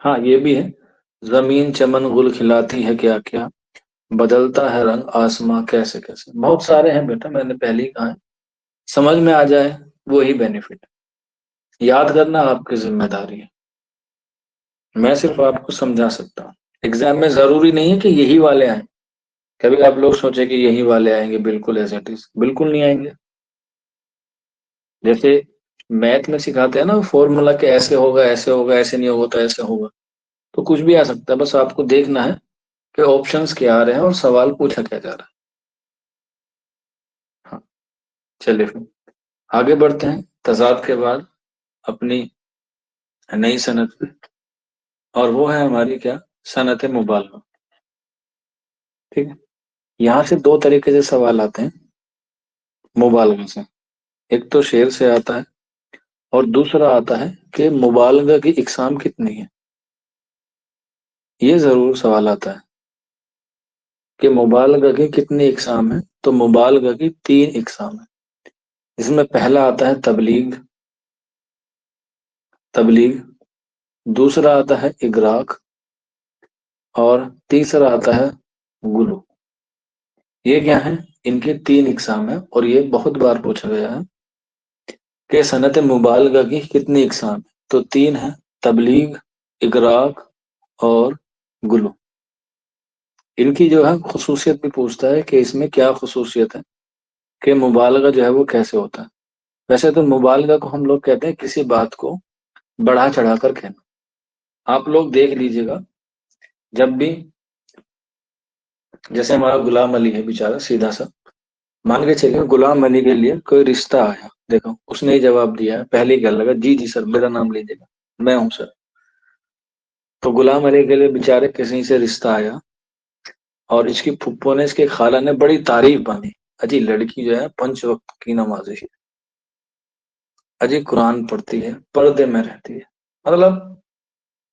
हाँ, ये भी है, जमीन चमन गुल खिलाती है क्या क्या, बदलता है रंग आसमां कैसे कैसे। बहुत सारे हैं बेटा, मैंने पहले ही कहा है, समझ में आ जाए वो ही बेनिफिट। याद करना आपकी जिम्मेदारी है, मैं सिर्फ आपको समझा सकता हूँ। एग्जाम में जरूरी नहीं है कि यही वाले आए। कभी आप लोग सोचे कि यही वाले आएंगे, बिल्कुल एज इट इज, बिल्कुल नहीं आएंगे। जैसे मैथ में सिखाते हैं ना फॉर्मूला, के ऐसे होगा, ऐसे होगा, ऐसे नहीं होगा तो ऐसे होगा। तो कुछ भी आ सकता है, बस आपको देखना है कि ऑप्शंस क्या आ रहे हैं और सवाल पूछा क्या जा रहा है। हाँ, चलिए फिर आगे बढ़ते हैं तजाद के बाद अपनी नई सनत पे, और वो है हमारी क्या, सनत मुबालगा। ठीक है, यहाँ से दो तरीके से सवाल आते हैं मुबालगा से। एक तो शेर से आता है, और दूसरा आता है कि मुबालगा की इकसाम कितनी है। ये जरूर सवाल आता है कि मुबालगा की कितनी इकसाम है। तो मुबालगा की तीन इकसाम है। इसमें पहला आता है तबलीग, तबलीग। दूसरा आता है इगराक, और तीसरा आता है गुलू। ये क्या है? इनके तीन इकसाम है, और ये बहुत बार पूछा गया है कि सनत मुबालगा की कितनी इकसाम है। तो तीन है, तबलीग, इगराक और गुलू। इनकी जो है खुसूसियत भी पूछता है कि इसमें क्या खुसूसियत है, कि मुबालगा जो है वो कैसे होता है। वैसे तो मुबालगा को हम लोग कहते हैं किसी बात को बढ़ा चढ़ा कर कहना। आप लोग देख लीजिएगा, जब भी, जैसे हमारा गुलाम अली है बेचारा, सीधा सा मान के चलिए गुलाम अली के लिए कोई रिश्ता आया, देखो उसने ही जवाब दिया है, पहले ही क्या लगा, जी जी सर मेरा नाम लीजिएगा, मैं हूं सर। तो गुलाम अली के लिए बेचारे किसी से रिश्ता आया, और इसकी फुप्पो ने, इसके खाला ने बड़ी तारीफ बांधी। अजी लड़की जो है 5 वक्त की नमाजी है, अजी कुरान पढ़ती है, पर्दे में रहती है, मतलब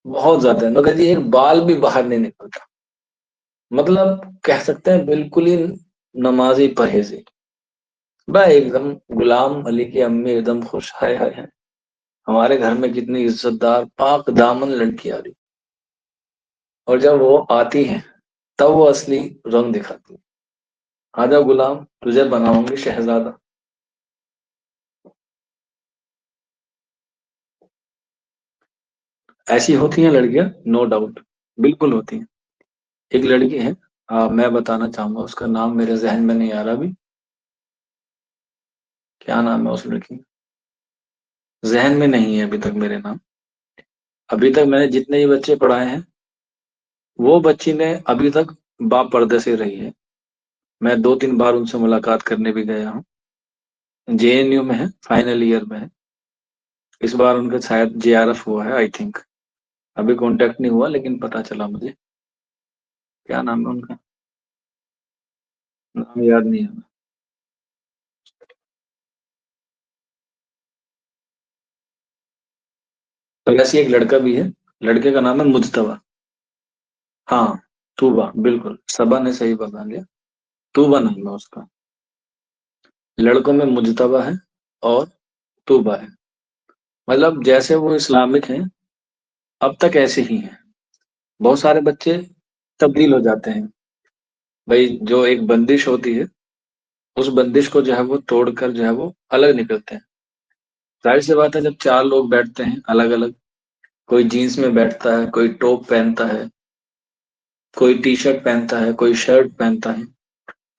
बहुत ज्यादा, मगर जी एक बाल भी बाहर नहीं निकलता। मतलब कह सकते हैं बिल्कुल ही नमाजी परहेजी। भाई एकदम गुलाम अली की अम्मी एकदम खुश, हाय हाय हाय, हमारे घर में कितनी इज्जतदार पाक दामन लड़की आ रही। और जब वो आती है तब वो असली रंग दिखाती है। आजा गुलाम, तुझे बनाऊंगी शहजादा। ऐसी होती हैं लड़कियां, नो डाउट, बिल्कुल होती हैं। एक लड़की है, मैं बताना चाहूंगा, उसका नाम मेरे जहन में नहीं आ रहा अभी। क्या नाम है उस लड़की का? जहन में नहीं है अभी तक मेरे नाम। अभी तक मैंने जितने ही बच्चे पढ़ाए हैं, वो बच्ची ने अभी तक बाप पर्दे से रही है। मैं 2-3 बार उनसे मुलाकात करने भी गया हूँ। जेएनयू में है, फाइनल ईयर में है। इस बार उनका शायद जेआरएफ हुआ है, आई थिंक। अभी कांटेक्ट नहीं हुआ, लेकिन पता चला मुझे। क्या नाम है उनका? नाम याद नहीं है। तो ऐसी एक लड़का भी है, लड़के का नाम है मुजतबा। हाँ, तूबा, बिल्कुल सबा ने सही बता दिया। तूबा नाम है उसका। लड़कों में मुजतबा है और तूबा है। मतलब जैसे वो इस्लामिक हैं, अब तक ऐसे ही हैं। बहुत सारे बच्चे तब्दील हो जाते हैं। भाई जो एक बंदिश होती है, उस बंदिश को जो है वो तोड़कर जो है वो अलग निकलते हैं। जाहिर सी बात है, जब 4 लोग बैठते हैं अलग अलग, कोई जीन्स में बैठता है, कोई टॉप पहनता है, कोई टी शर्ट पहनता है, कोई शर्ट पहनता है,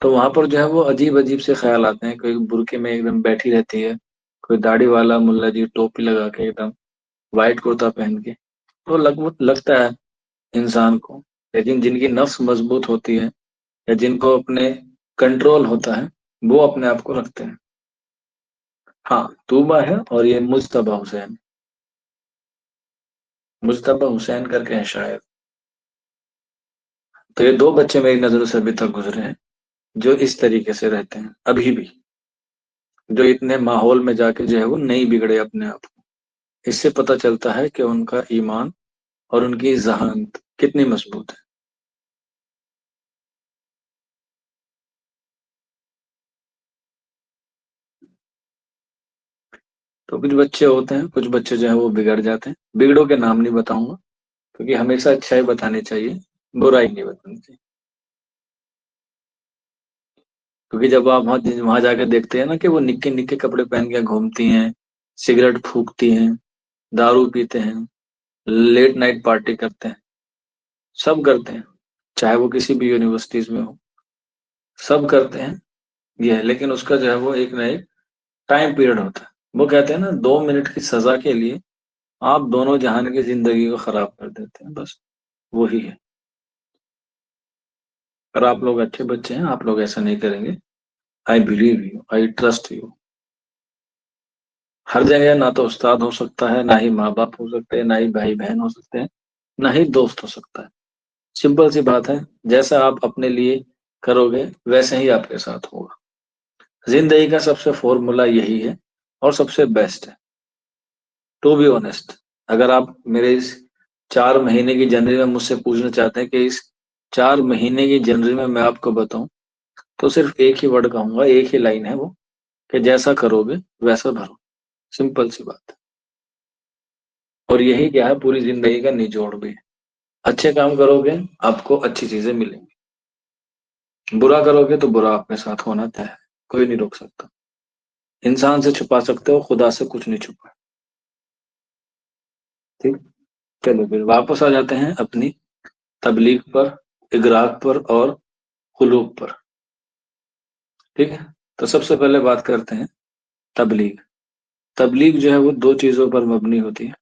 तो वहां पर जो है वो अजीब अजीब से ख्याल आते हैं। कोई बुरके में एकदम बैठी रहती है, कोई दाढ़ी वाला मुल्ला जी टोपी लगा के एकदम व्हाइट कुर्ता पहन के, तो लगता है इंसान को। लेकिन जिनकी नफ्स मजबूत होती है, या जिनको अपने कंट्रोल होता है, वो अपने आप को रखते हैं। हाँ, तूबा है और ये मुजतबा हुसैन। मुजतबा हुसैन करके हैं शायद। तो ये 2 बच्चे मेरी नजरों से अभी तक गुजरे हैं, जो इस तरीके से रहते हैं अभी भी, जो इतने माहौल में जाके जो है वो नहीं बिगड़े अपने आप को। इससे पता चलता है कि उनका ईमान और उनकी जहानत कितनी मजबूत है। तो कुछ बच्चे होते हैं, कुछ बच्चे जो है वो बिगड़ जाते हैं। बिगड़ों के नाम नहीं बताऊंगा, क्योंकि हमेशा अच्छाई बतानी चाहिए, बुराई नहीं बतानी चाहिए। क्योंकि जब आप वहां वहां जाके देखते हैं ना कि वो निक्के निक्के कपड़े पहन के घूमती हैं, सिगरेट फूकती हैं, दारू पीते हैं, लेट नाइट पार्टी करते हैं, सब करते हैं, चाहे वो किसी भी यूनिवर्सिटीज में हो, सब करते हैं। ये है, लेकिन उसका जो है वो एक ना एक टाइम पीरियड होता है। वो कहते हैं ना, 2 मिनट की सजा के लिए आप दोनों जहान की जिंदगी को खराब कर देते हैं, बस वही है। पर आप लोग अच्छे बच्चे हैं, आप लोग ऐसा नहीं करेंगे। I believe you, I trust you. हर जगह ना तो उस्ताद हो सकता है, ना ही माँ बाप हो सकते हैं, ना ही भाई बहन हो सकते हैं, ना ही दोस्त हो सकता है। सिंपल सी बात है, जैसा आप अपने लिए करोगे वैसे ही आपके साथ होगा। जिंदगी का सबसे फॉर्मूला यही है, और सबसे बेस्ट है, टू बी ऑनेस्ट। अगर आप मेरे इस 4 महीने की जर्नी में मुझसे पूछना चाहते हैं कि इस 4 महीने की जर्नी में मैं आपको बताऊं, तो सिर्फ एक ही वर्ड कहूंगा, एक ही लाइन है वो, कि जैसा करोगे वैसा भरो। सिंपल सी बात है। और यही क्या है, पूरी जिंदगी का निचोड़ भी है। अच्छे काम करोगे, आपको अच्छी चीजें मिलेंगी। बुरा करोगे तो बुरा आपके साथ होना तय है, कोई नहीं रोक सकता। इंसान से छुपा सकते हो, खुदा से कुछ नहीं छुपा। ठीक। चलो फिर वापस आ जाते हैं अपनी तबलीग पर, इगराक पर और कुलूब पर। ठीक है। तो सबसे पहले बात करते हैं तबलीग। तबलीग जो है वो 2 चीजों पर मबनी होती है।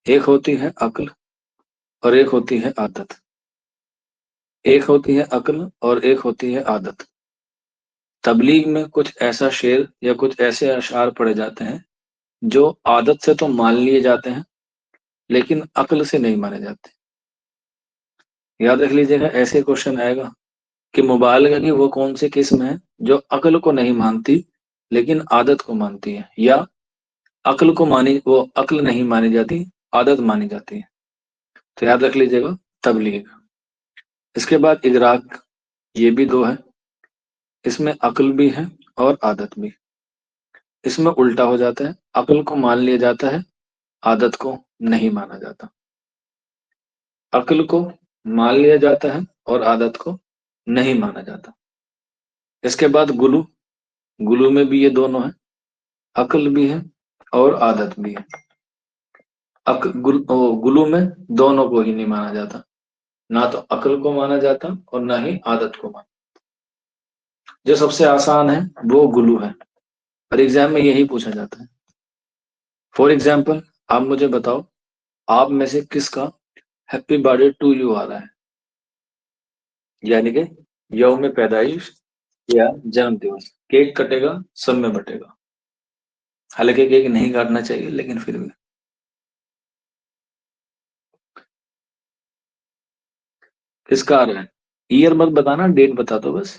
एक होती है अक्ल, और एक होती है आदत। एक होती है अक्ल और एक होती है आदत। तबलीग में कुछ ऐसा शेर या कुछ ऐसे अशार पढ़े जाते हैं, जो आदत से तो मान लिए जाते हैं, लेकिन अक्ल से नहीं माने जाते। याद रख लीजिएगा, ऐसे क्वेश्चन आएगा कि मुबालगा की वो कौन सी किस्म है जो अक्ल को नहीं मानती लेकिन आदत को मानती है, या अक्ल को मानी वो अक्ल नहीं मानी जाती, आदत मानी जाती है। तो याद रख लीजिएगा, तबलीग। इसके बाद इदराक, ये भी दो है, इसमें अक्ल भी है और आदत भी। इसमें उल्टा हो जाता है, अक्ल को मान लिया जाता है, आदत को नहीं माना जाता। अक्ल को मान लिया जाता है और आदत को नहीं माना जाता। इसके बाद गुलू, गुलू में भी ये दोनों है, अक्ल भी है और आदत भी है। गुलू में दोनों को ही नहीं माना जाता, ना तो अक्ल को माना जाता और ना ही आदत को माना। जो सबसे आसान है वो गुलू है, और एग्जाम में यही पूछा जाता है। फॉर एग्जाम्पल, आप मुझे बताओ, आप में से किसका हैप्पी बर्थडे टू यू आ रहा है, यानी कि यौम पैदाइश या जन्म दिवस। केक कटेगा, सब में बटेगा। हालांकि केक नहीं काटना चाहिए, लेकिन फिर भी। किसका आ रहा है? ईयर मत बताना, डेट बता दो बस,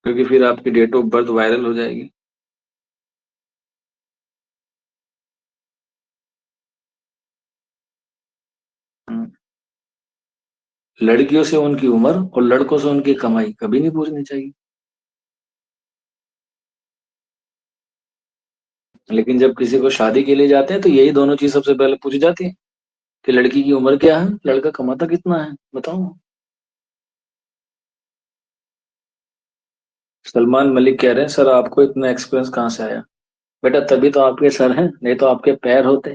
क्योंकि फिर आपकी डेट ऑफ बर्थ वायरल हो जाएगी। हम्म, लड़कियों से उनकी उम्र और लड़कों से उनकी कमाई कभी नहीं पूछनी चाहिए। लेकिन जब किसी को शादी के लिए जाते हैं तो यही दोनों चीज सबसे पहले पूछी जाती है, कि लड़की की उम्र क्या है, लड़का कमाता कितना है, बताओ। सलमान मलिक कह रहे हैं, सर आपको इतना एक्सपीरियंस कहाँ से आया? बेटा तभी तो आपके सर हैं, नहीं तो आपके पैर होते।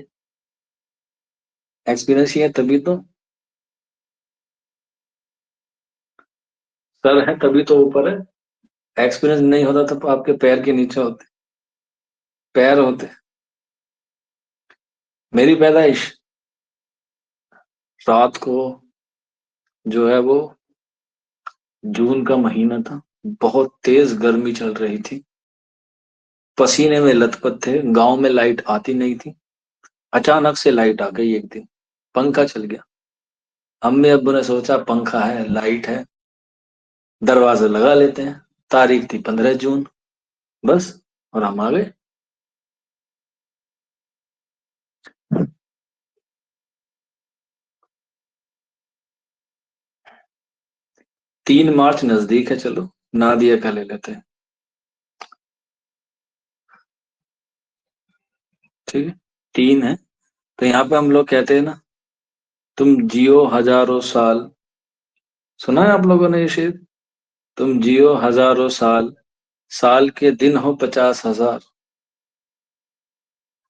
एक्सपीरियंस ही है तभी तो। सर है तभी तो ऊपर है। एक्सपीरियंस नहीं होता तो आपके पैर के नीचे होते, पैर होते। मेरी पैदाइश रात को, जो है वो, जून का महीना था, बहुत तेज गर्मी चल रही थी, पसीने में लथपथ थे, गांव में लाइट आती नहीं थी। अचानक से लाइट आ गई एक दिन, पंखा चल गया। अम्मी अब्बू ने सोचा पंखा है, लाइट है, दरवाजा लगा लेते हैं। तारीख थी 15 जून, बस, और हम आ गए। 3 मार्च नजदीक है, चलो नादिया का ले लेते हैं। ठीक है, 3 है, तो यहाँ पे हम लोग कहते हैं ना, तुम जियो हजारों साल। सुना है आप लोगों ने ये शेर? तुम जियो हजारों साल, साल के दिन हो 50,000।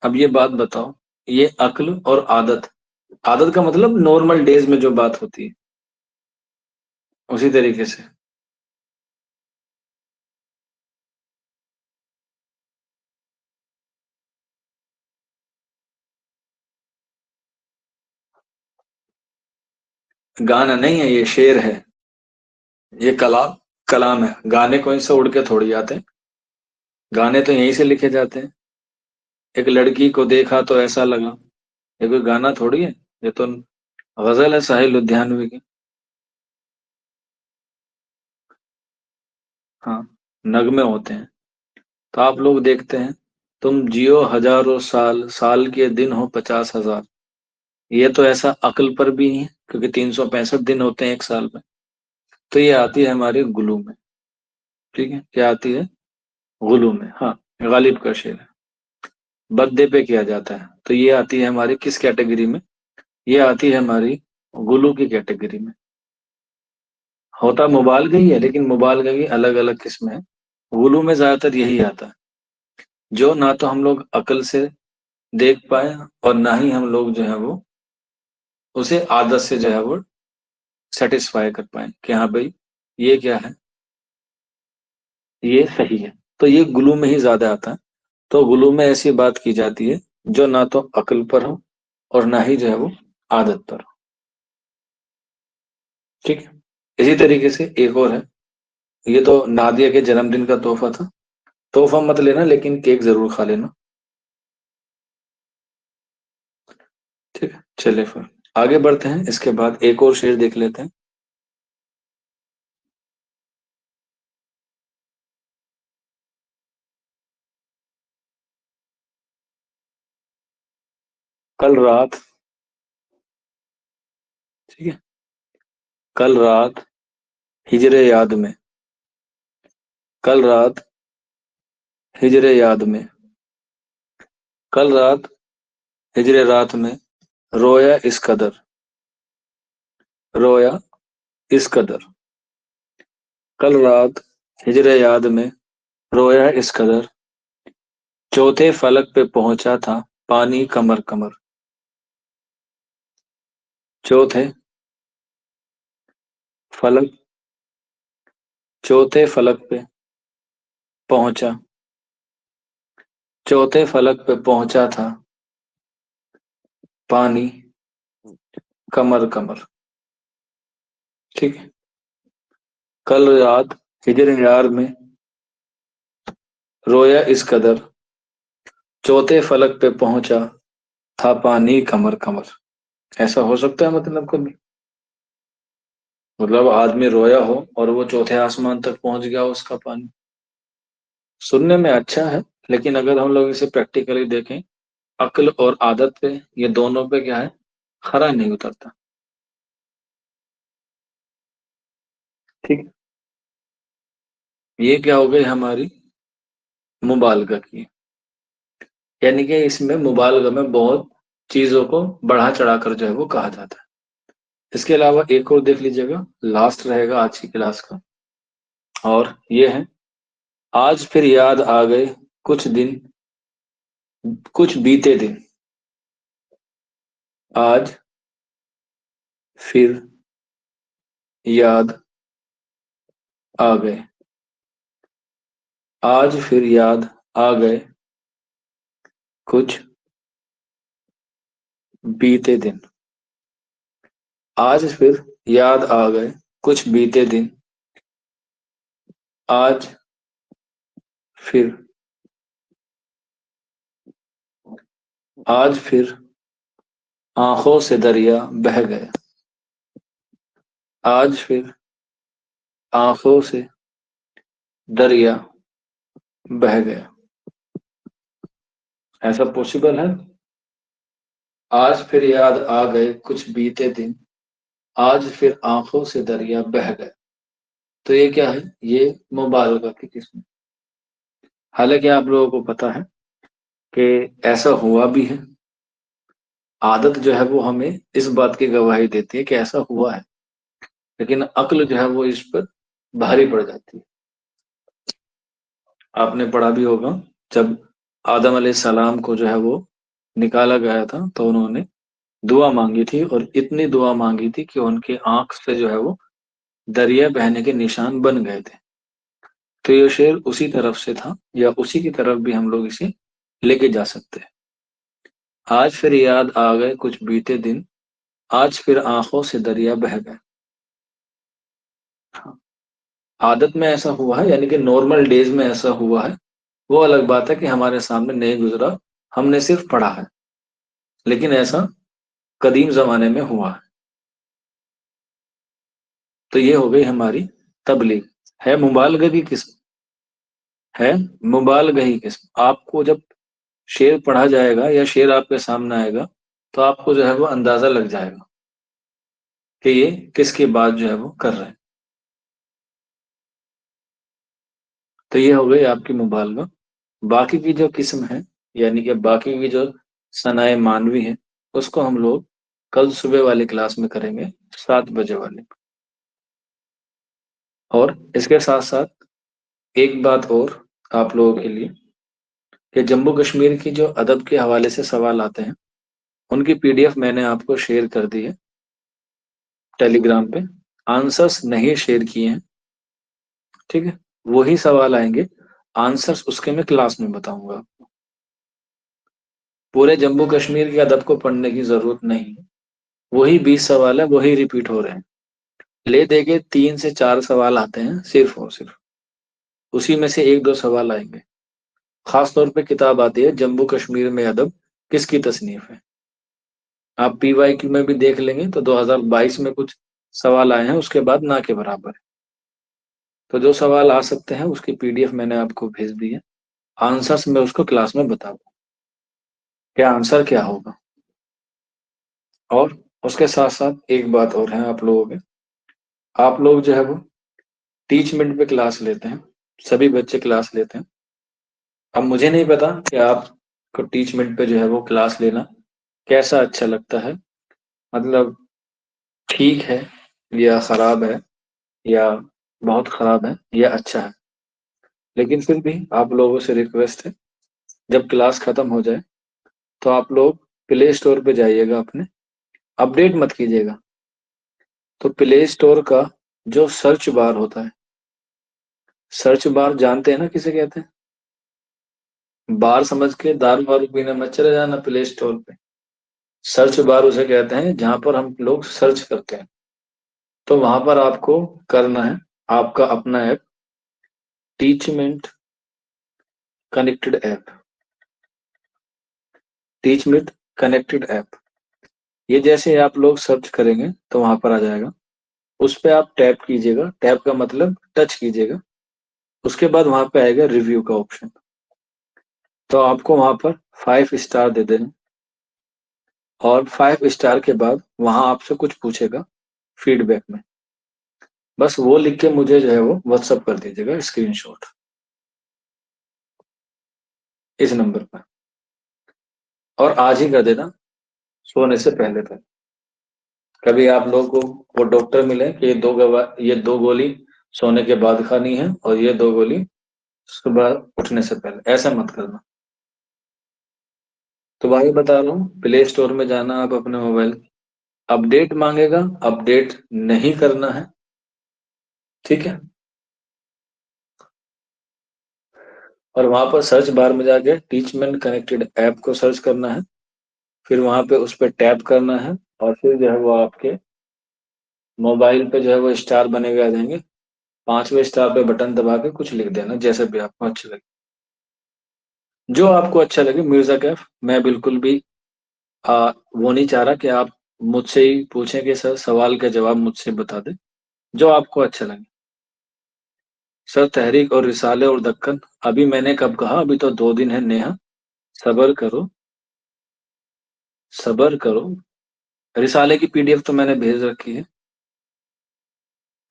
अब ये बात बताओ, ये अक्ल और आदत, आदत का मतलब नॉर्मल डेज में जो बात होती है, उसी तरीके से। गाना नहीं है, ये शेर है, ये कलाम, कलाम है। गाने कोई से उड़ के थोड़ी आते हैं, गाने तो यहीं से लिखे जाते हैं। एक लड़की को देखा तो ऐसा लगा, ये कोई गाना थोड़ी है, ये तो गजल है साहिल लुधियानवी की। हाँ, नगमे होते हैं। तो आप लोग देखते हैं, तुम जियो हजारों साल, साल के दिन हो 50,000। ये तो ऐसा अक्ल पर भी नहीं है, क्योंकि 365 दिन होते हैं एक साल में। तो ये आती है हमारे गुलू में। ठीक है, क्या आती है? गुलू में, हाँ। गालिब का शेर है। बर्थडे पे किया जाता है, तो ये आती है हमारी किस कैटेगरी में? ये आती है हमारी गुलू की कैटेगरी में। होता मुबालगा ही है, लेकिन मुबालगा की अलग अलग किस्में हैं। गुलू में ज्यादातर यही आता है, जो ना तो हम लोग अकल से देख पाए, और ना ही हम लोग जो है वो उसे आदत से जो है वो सेटिस्फाई कर पाए, कि हाँ भाई ये क्या है, ये सही है। तो ये गुलू में ही ज्यादा आता है। तो गुलू में ऐसी बात की जाती है जो ना तो अक्ल पर हो और ना ही जो है वो आदत पर हो। ठीक है, इसी तरीके से एक और है। ये तो नादिया के जन्मदिन का तोहफा था, तोहफा मत लेना, लेकिन केक जरूर खा लेना। ठीक है, चलिए फिर आगे बढ़ते हैं। इसके बाद एक और शेर देख लेते हैं। कल रात, ठीक है, कल रात हिजरे याद में, कल रात हिजरे याद में, कल रात हिजरे रात में रोया इस कदर, रोया इस कदर, कल रात हिजरे याद में रोया इस कदर, चौथे फलक पे पहुंचा था पानी कमर कमर, चौथे फलक, चौथे फलक पे पहुंचा, चौथे फलक पे पहुंचा था पानी कमर कमर, ठीक है। कल रात हिजरे यार में रोया इस कदर, चौथे फलक पे पहुंचा था पानी कमर कमर। ऐसा हो सकता है मतलब कभी, मतलब आदमी रोया हो और वो चौथे आसमान तक पहुंच गया हो उसका पानी। सुनने में अच्छा है, लेकिन अगर हम लोग इसे प्रैक्टिकली देखें, अक्ल और आदत पे, ये दोनों पे क्या है, खरा नहीं उतरता। ठीक है? ये क्या हो गई हमारी मुबालगा की, यानी कि इसमें मुबालगा में बहुत चीजों को बढ़ा चढ़ा कर जो है वो कहा जाता है। इसके अलावा एक और देख लीजिएगा, लास्ट रहेगा आज की क्लास का, और ये है, आज फिर याद आ गए कुछ दिन, कुछ बीते दिन, आज फिर याद आ गए, आज फिर याद आ गए कुछ बीते दिन, आज फिर याद आ गए कुछ बीते दिन, आज फिर, आज फिर आंखों से दरिया बह गए, आज फिर आंखों से दरिया बह गया। ऐसा पॉसिबल है? आज फिर याद आ गए कुछ बीते दिन, आज फिर आंखों से दरिया बह गए। तो ये क्या है, ये मुबालगा की किस्म। हालांकि आप लोगों को पता है कि ऐसा हुआ भी है, आदत जो है वो हमें इस बात की गवाही देती है कि ऐसा हुआ है, लेकिन अक्ल जो है वो इस पर भारी पड़ जाती है। आपने पढ़ा भी होगा, जब आदम सलाम को जो है वो निकाला गया था तो उन्होंने दुआ मांगी थी, और इतनी दुआ मांगी थी कि उनकी आंख से जो है वो दरिया बहने के निशान बन गए थे। तो ये शेर उसी तरफ से था, या उसी की तरफ भी हम लोग इसे लेके जा सकते हैं। आज फिर याद आ गए कुछ बीते दिन, आज फिर आंखों से दरिया बह गए। हाँ, आदत में ऐसा हुआ है, यानी कि नॉर्मल डेज में ऐसा हुआ है, वो अलग बात है कि हमारे सामने नहीं गुजरा, हमने सिर्फ पढ़ा है, लेकिन ऐसा कदीम जमाने में हुआ है। तो ये हो गई हमारी तबलीग, है मुबालगा की किस्म, है मुबालगा ही किस्म। आपको जब शेर पढ़ा जाएगा या शेर आपके सामने आएगा, तो आपको जो है वो अंदाजा लग जाएगा कि ये किसकी बात जो है वो कर रहे हैं। तो ये हो गई आपकी मुबालगा। बाकी की जो किस्म है, यानी कि बाकी की जो सनाए मानवी है, उसको हम लोग कल सुबह वाली क्लास में करेंगे, 7 बजे वाली। और इसके साथ साथ एक बात और आप लोगों के लिए, कि जम्मू कश्मीर की जो अदब के हवाले से सवाल आते हैं, उनकी पीडीएफ मैंने आपको शेयर कर दी है टेलीग्राम पे। आंसर्स नहीं शेयर किए हैं, ठीक है, वही सवाल आएंगे, आंसर्स उसके मैं क्लास में बताऊंगा। पूरे जम्मू कश्मीर के अदब को पढ़ने की जरूरत नहीं है, वही 20 सवाल है, वही रिपीट हो रहे हैं। ले दे के 3 से 4 सवाल आते हैं सिर्फ और सिर्फ, उसी में से 1-2 सवाल आएंगे। खास तौर पे किताब आती है जम्मू कश्मीर में अदब किसकी तसनीफ है, आप पीवाईक्यू में भी देख लेंगे तो 2022 में कुछ सवाल आए हैं, उसके बाद ना के बराबर है। तो जो सवाल आ सकते हैं उसकी पीडीएफ मैंने आपको भेज दी है, आंसर्स मैं उसको क्लास में बता दूं क्या आंसर क्या होगा। और उसके साथ साथ एक बात और है आप लोगों के, आप लोग जो है वो टीचमेंट पे क्लास लेते हैं, सभी बच्चे क्लास लेते हैं। अब मुझे नहीं पता कि आपको टीचमेंट पे जो है वो क्लास लेना कैसा अच्छा लगता है, मतलब ठीक है या खराब है या बहुत खराब है या अच्छा है। लेकिन फिर भी आप लोगों से रिक्वेस्ट है, जब क्लास खत्म हो जाए तो आप लोग प्ले स्टोर पे जाइएगा अपने, अपडेट मत कीजिएगा। तो प्ले स्टोर का जो सर्च बार होता है, सर्च बार जानते हैं ना किसे कहते हैं? बार समझ के दारू वारू पीने मत चले जाना प्ले स्टोर पे। सर्च बार उसे कहते हैं जहां पर हम लोग सर्च करते हैं। तो वहां पर आपको करना है आपका अपना app, Teachmint connected app, Teachmint connected app. ये जैसे आप लोग सर्च करेंगे तो वहां पर आ जाएगा, उस पे आप टैप कीजिएगा, टैप का मतलब टच कीजिएगा। उसके बाद वहां पे आएगा रिव्यू का ऑप्शन, तो आपको वहां पर 5 स्टार दे देना। और 5 स्टार के बाद वहां आपसे कुछ पूछेगा फीडबैक में, बस वो लिख के मुझे जो है वो व्हाट्सअप कर दीजिएगा स्क्रीनशॉट इस नंबर पर, और आज ही कर देना सोने से पहले तक। कभी आप लोगों को वो डॉक्टर मिले कि ये दो गोली सोने के बाद खानी है और ये दो गोली सुबह उठने से पहले, ऐसा मत करना। तो भाई बता रहा हूँ प्ले स्टोर में जाना आप अपने मोबाइल, अपडेट मांगेगा, अपडेट नहीं करना है, ठीक है। और वहां पर सर्च बार में जाके टीचमेंट कनेक्टेड ऐप को सर्च करना है, फिर वहां पे उस पर टैप करना है, और फिर जो है वो आपके मोबाइल पे जो है वो स्टार बने हुए आ जाएंगे। 5वें स्टार पे बटन दबा के कुछ लिख देना जैसे भी आपको अच्छा लगे, जो आपको अच्छा लगे। मिर्जा कैफ, मैं बिल्कुल भी वो नहीं चाह रहा कि आप मुझसे ही पूछें कि सर सवाल का जवाब मुझसे बता दे, जो आपको अच्छा लगे। सर तहरीक और रिसाले और दक्कन, अभी मैंने कब कहा, अभी तो 2 दिन है नेहा, सबर करो, सबर करो। रिसाले की पीडीएफ तो मैंने भेज रखी है।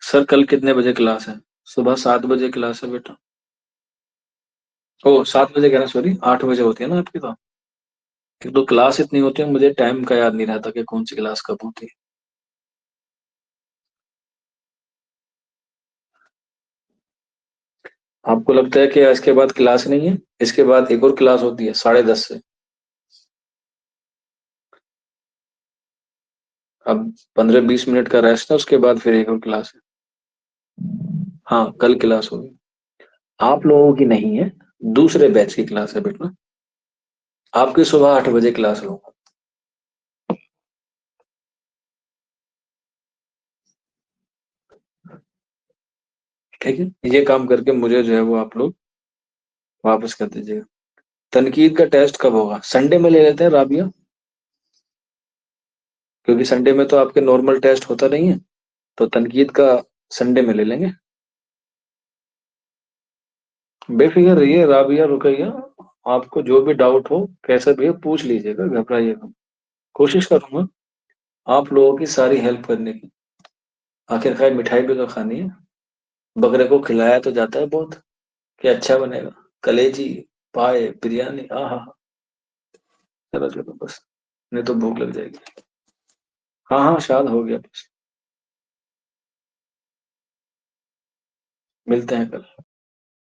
सर कल कितने बजे क्लास है? सुबह 7 बजे क्लास है बेटा। ओ 7 बजे कह रहा, सॉरी 8 बजे होती है ना आपकी तो। एक तो क्लास इतनी होती है, मुझे टाइम का याद नहीं रहता कि कौन सी क्लास कब होती है। आपको लगता है कि इसके बाद क्लास नहीं है? इसके बाद एक और क्लास होती है 10:30 से। अब 15-20 मिनट का रेस्ट है, उसके बाद फिर एक और क्लास है। हाँ कल क्लास होगी, आप लोगों की नहीं है, दूसरे बैच की क्लास है बेटा। आपकी सुबह 8 बजे क्लास होगा, ठीक है। ये काम करके मुझे जो है वो आप लोग वापस कर दीजिएगा। तनकीद का टेस्ट कब होगा? संडे में ले लेते हैं राबिया, क्योंकि संडे में तो आपके नॉर्मल टेस्ट होता नहीं है, तो तनकीद का संडे में ले लेंगे। बेफिक्र रहिए राबिया रुकैया, आपको जो भी डाउट हो कैसे भी हो पूछ लीजिएगा, घबराइएगा। कोशिश करूंगा आप लोगों की सारी हेल्प करने की। आखिरकार मिठाई भी तो खानी है, बकरे को खिलाया तो जाता है बहुत कि अच्छा बनेगा, कलेजी, पाए, बिरयानी, हाँ। चलो चलो बस, नहीं तो भूख लग जाएगी। हाँ हाँ शायद हो गया बस। मिलते हैं कल।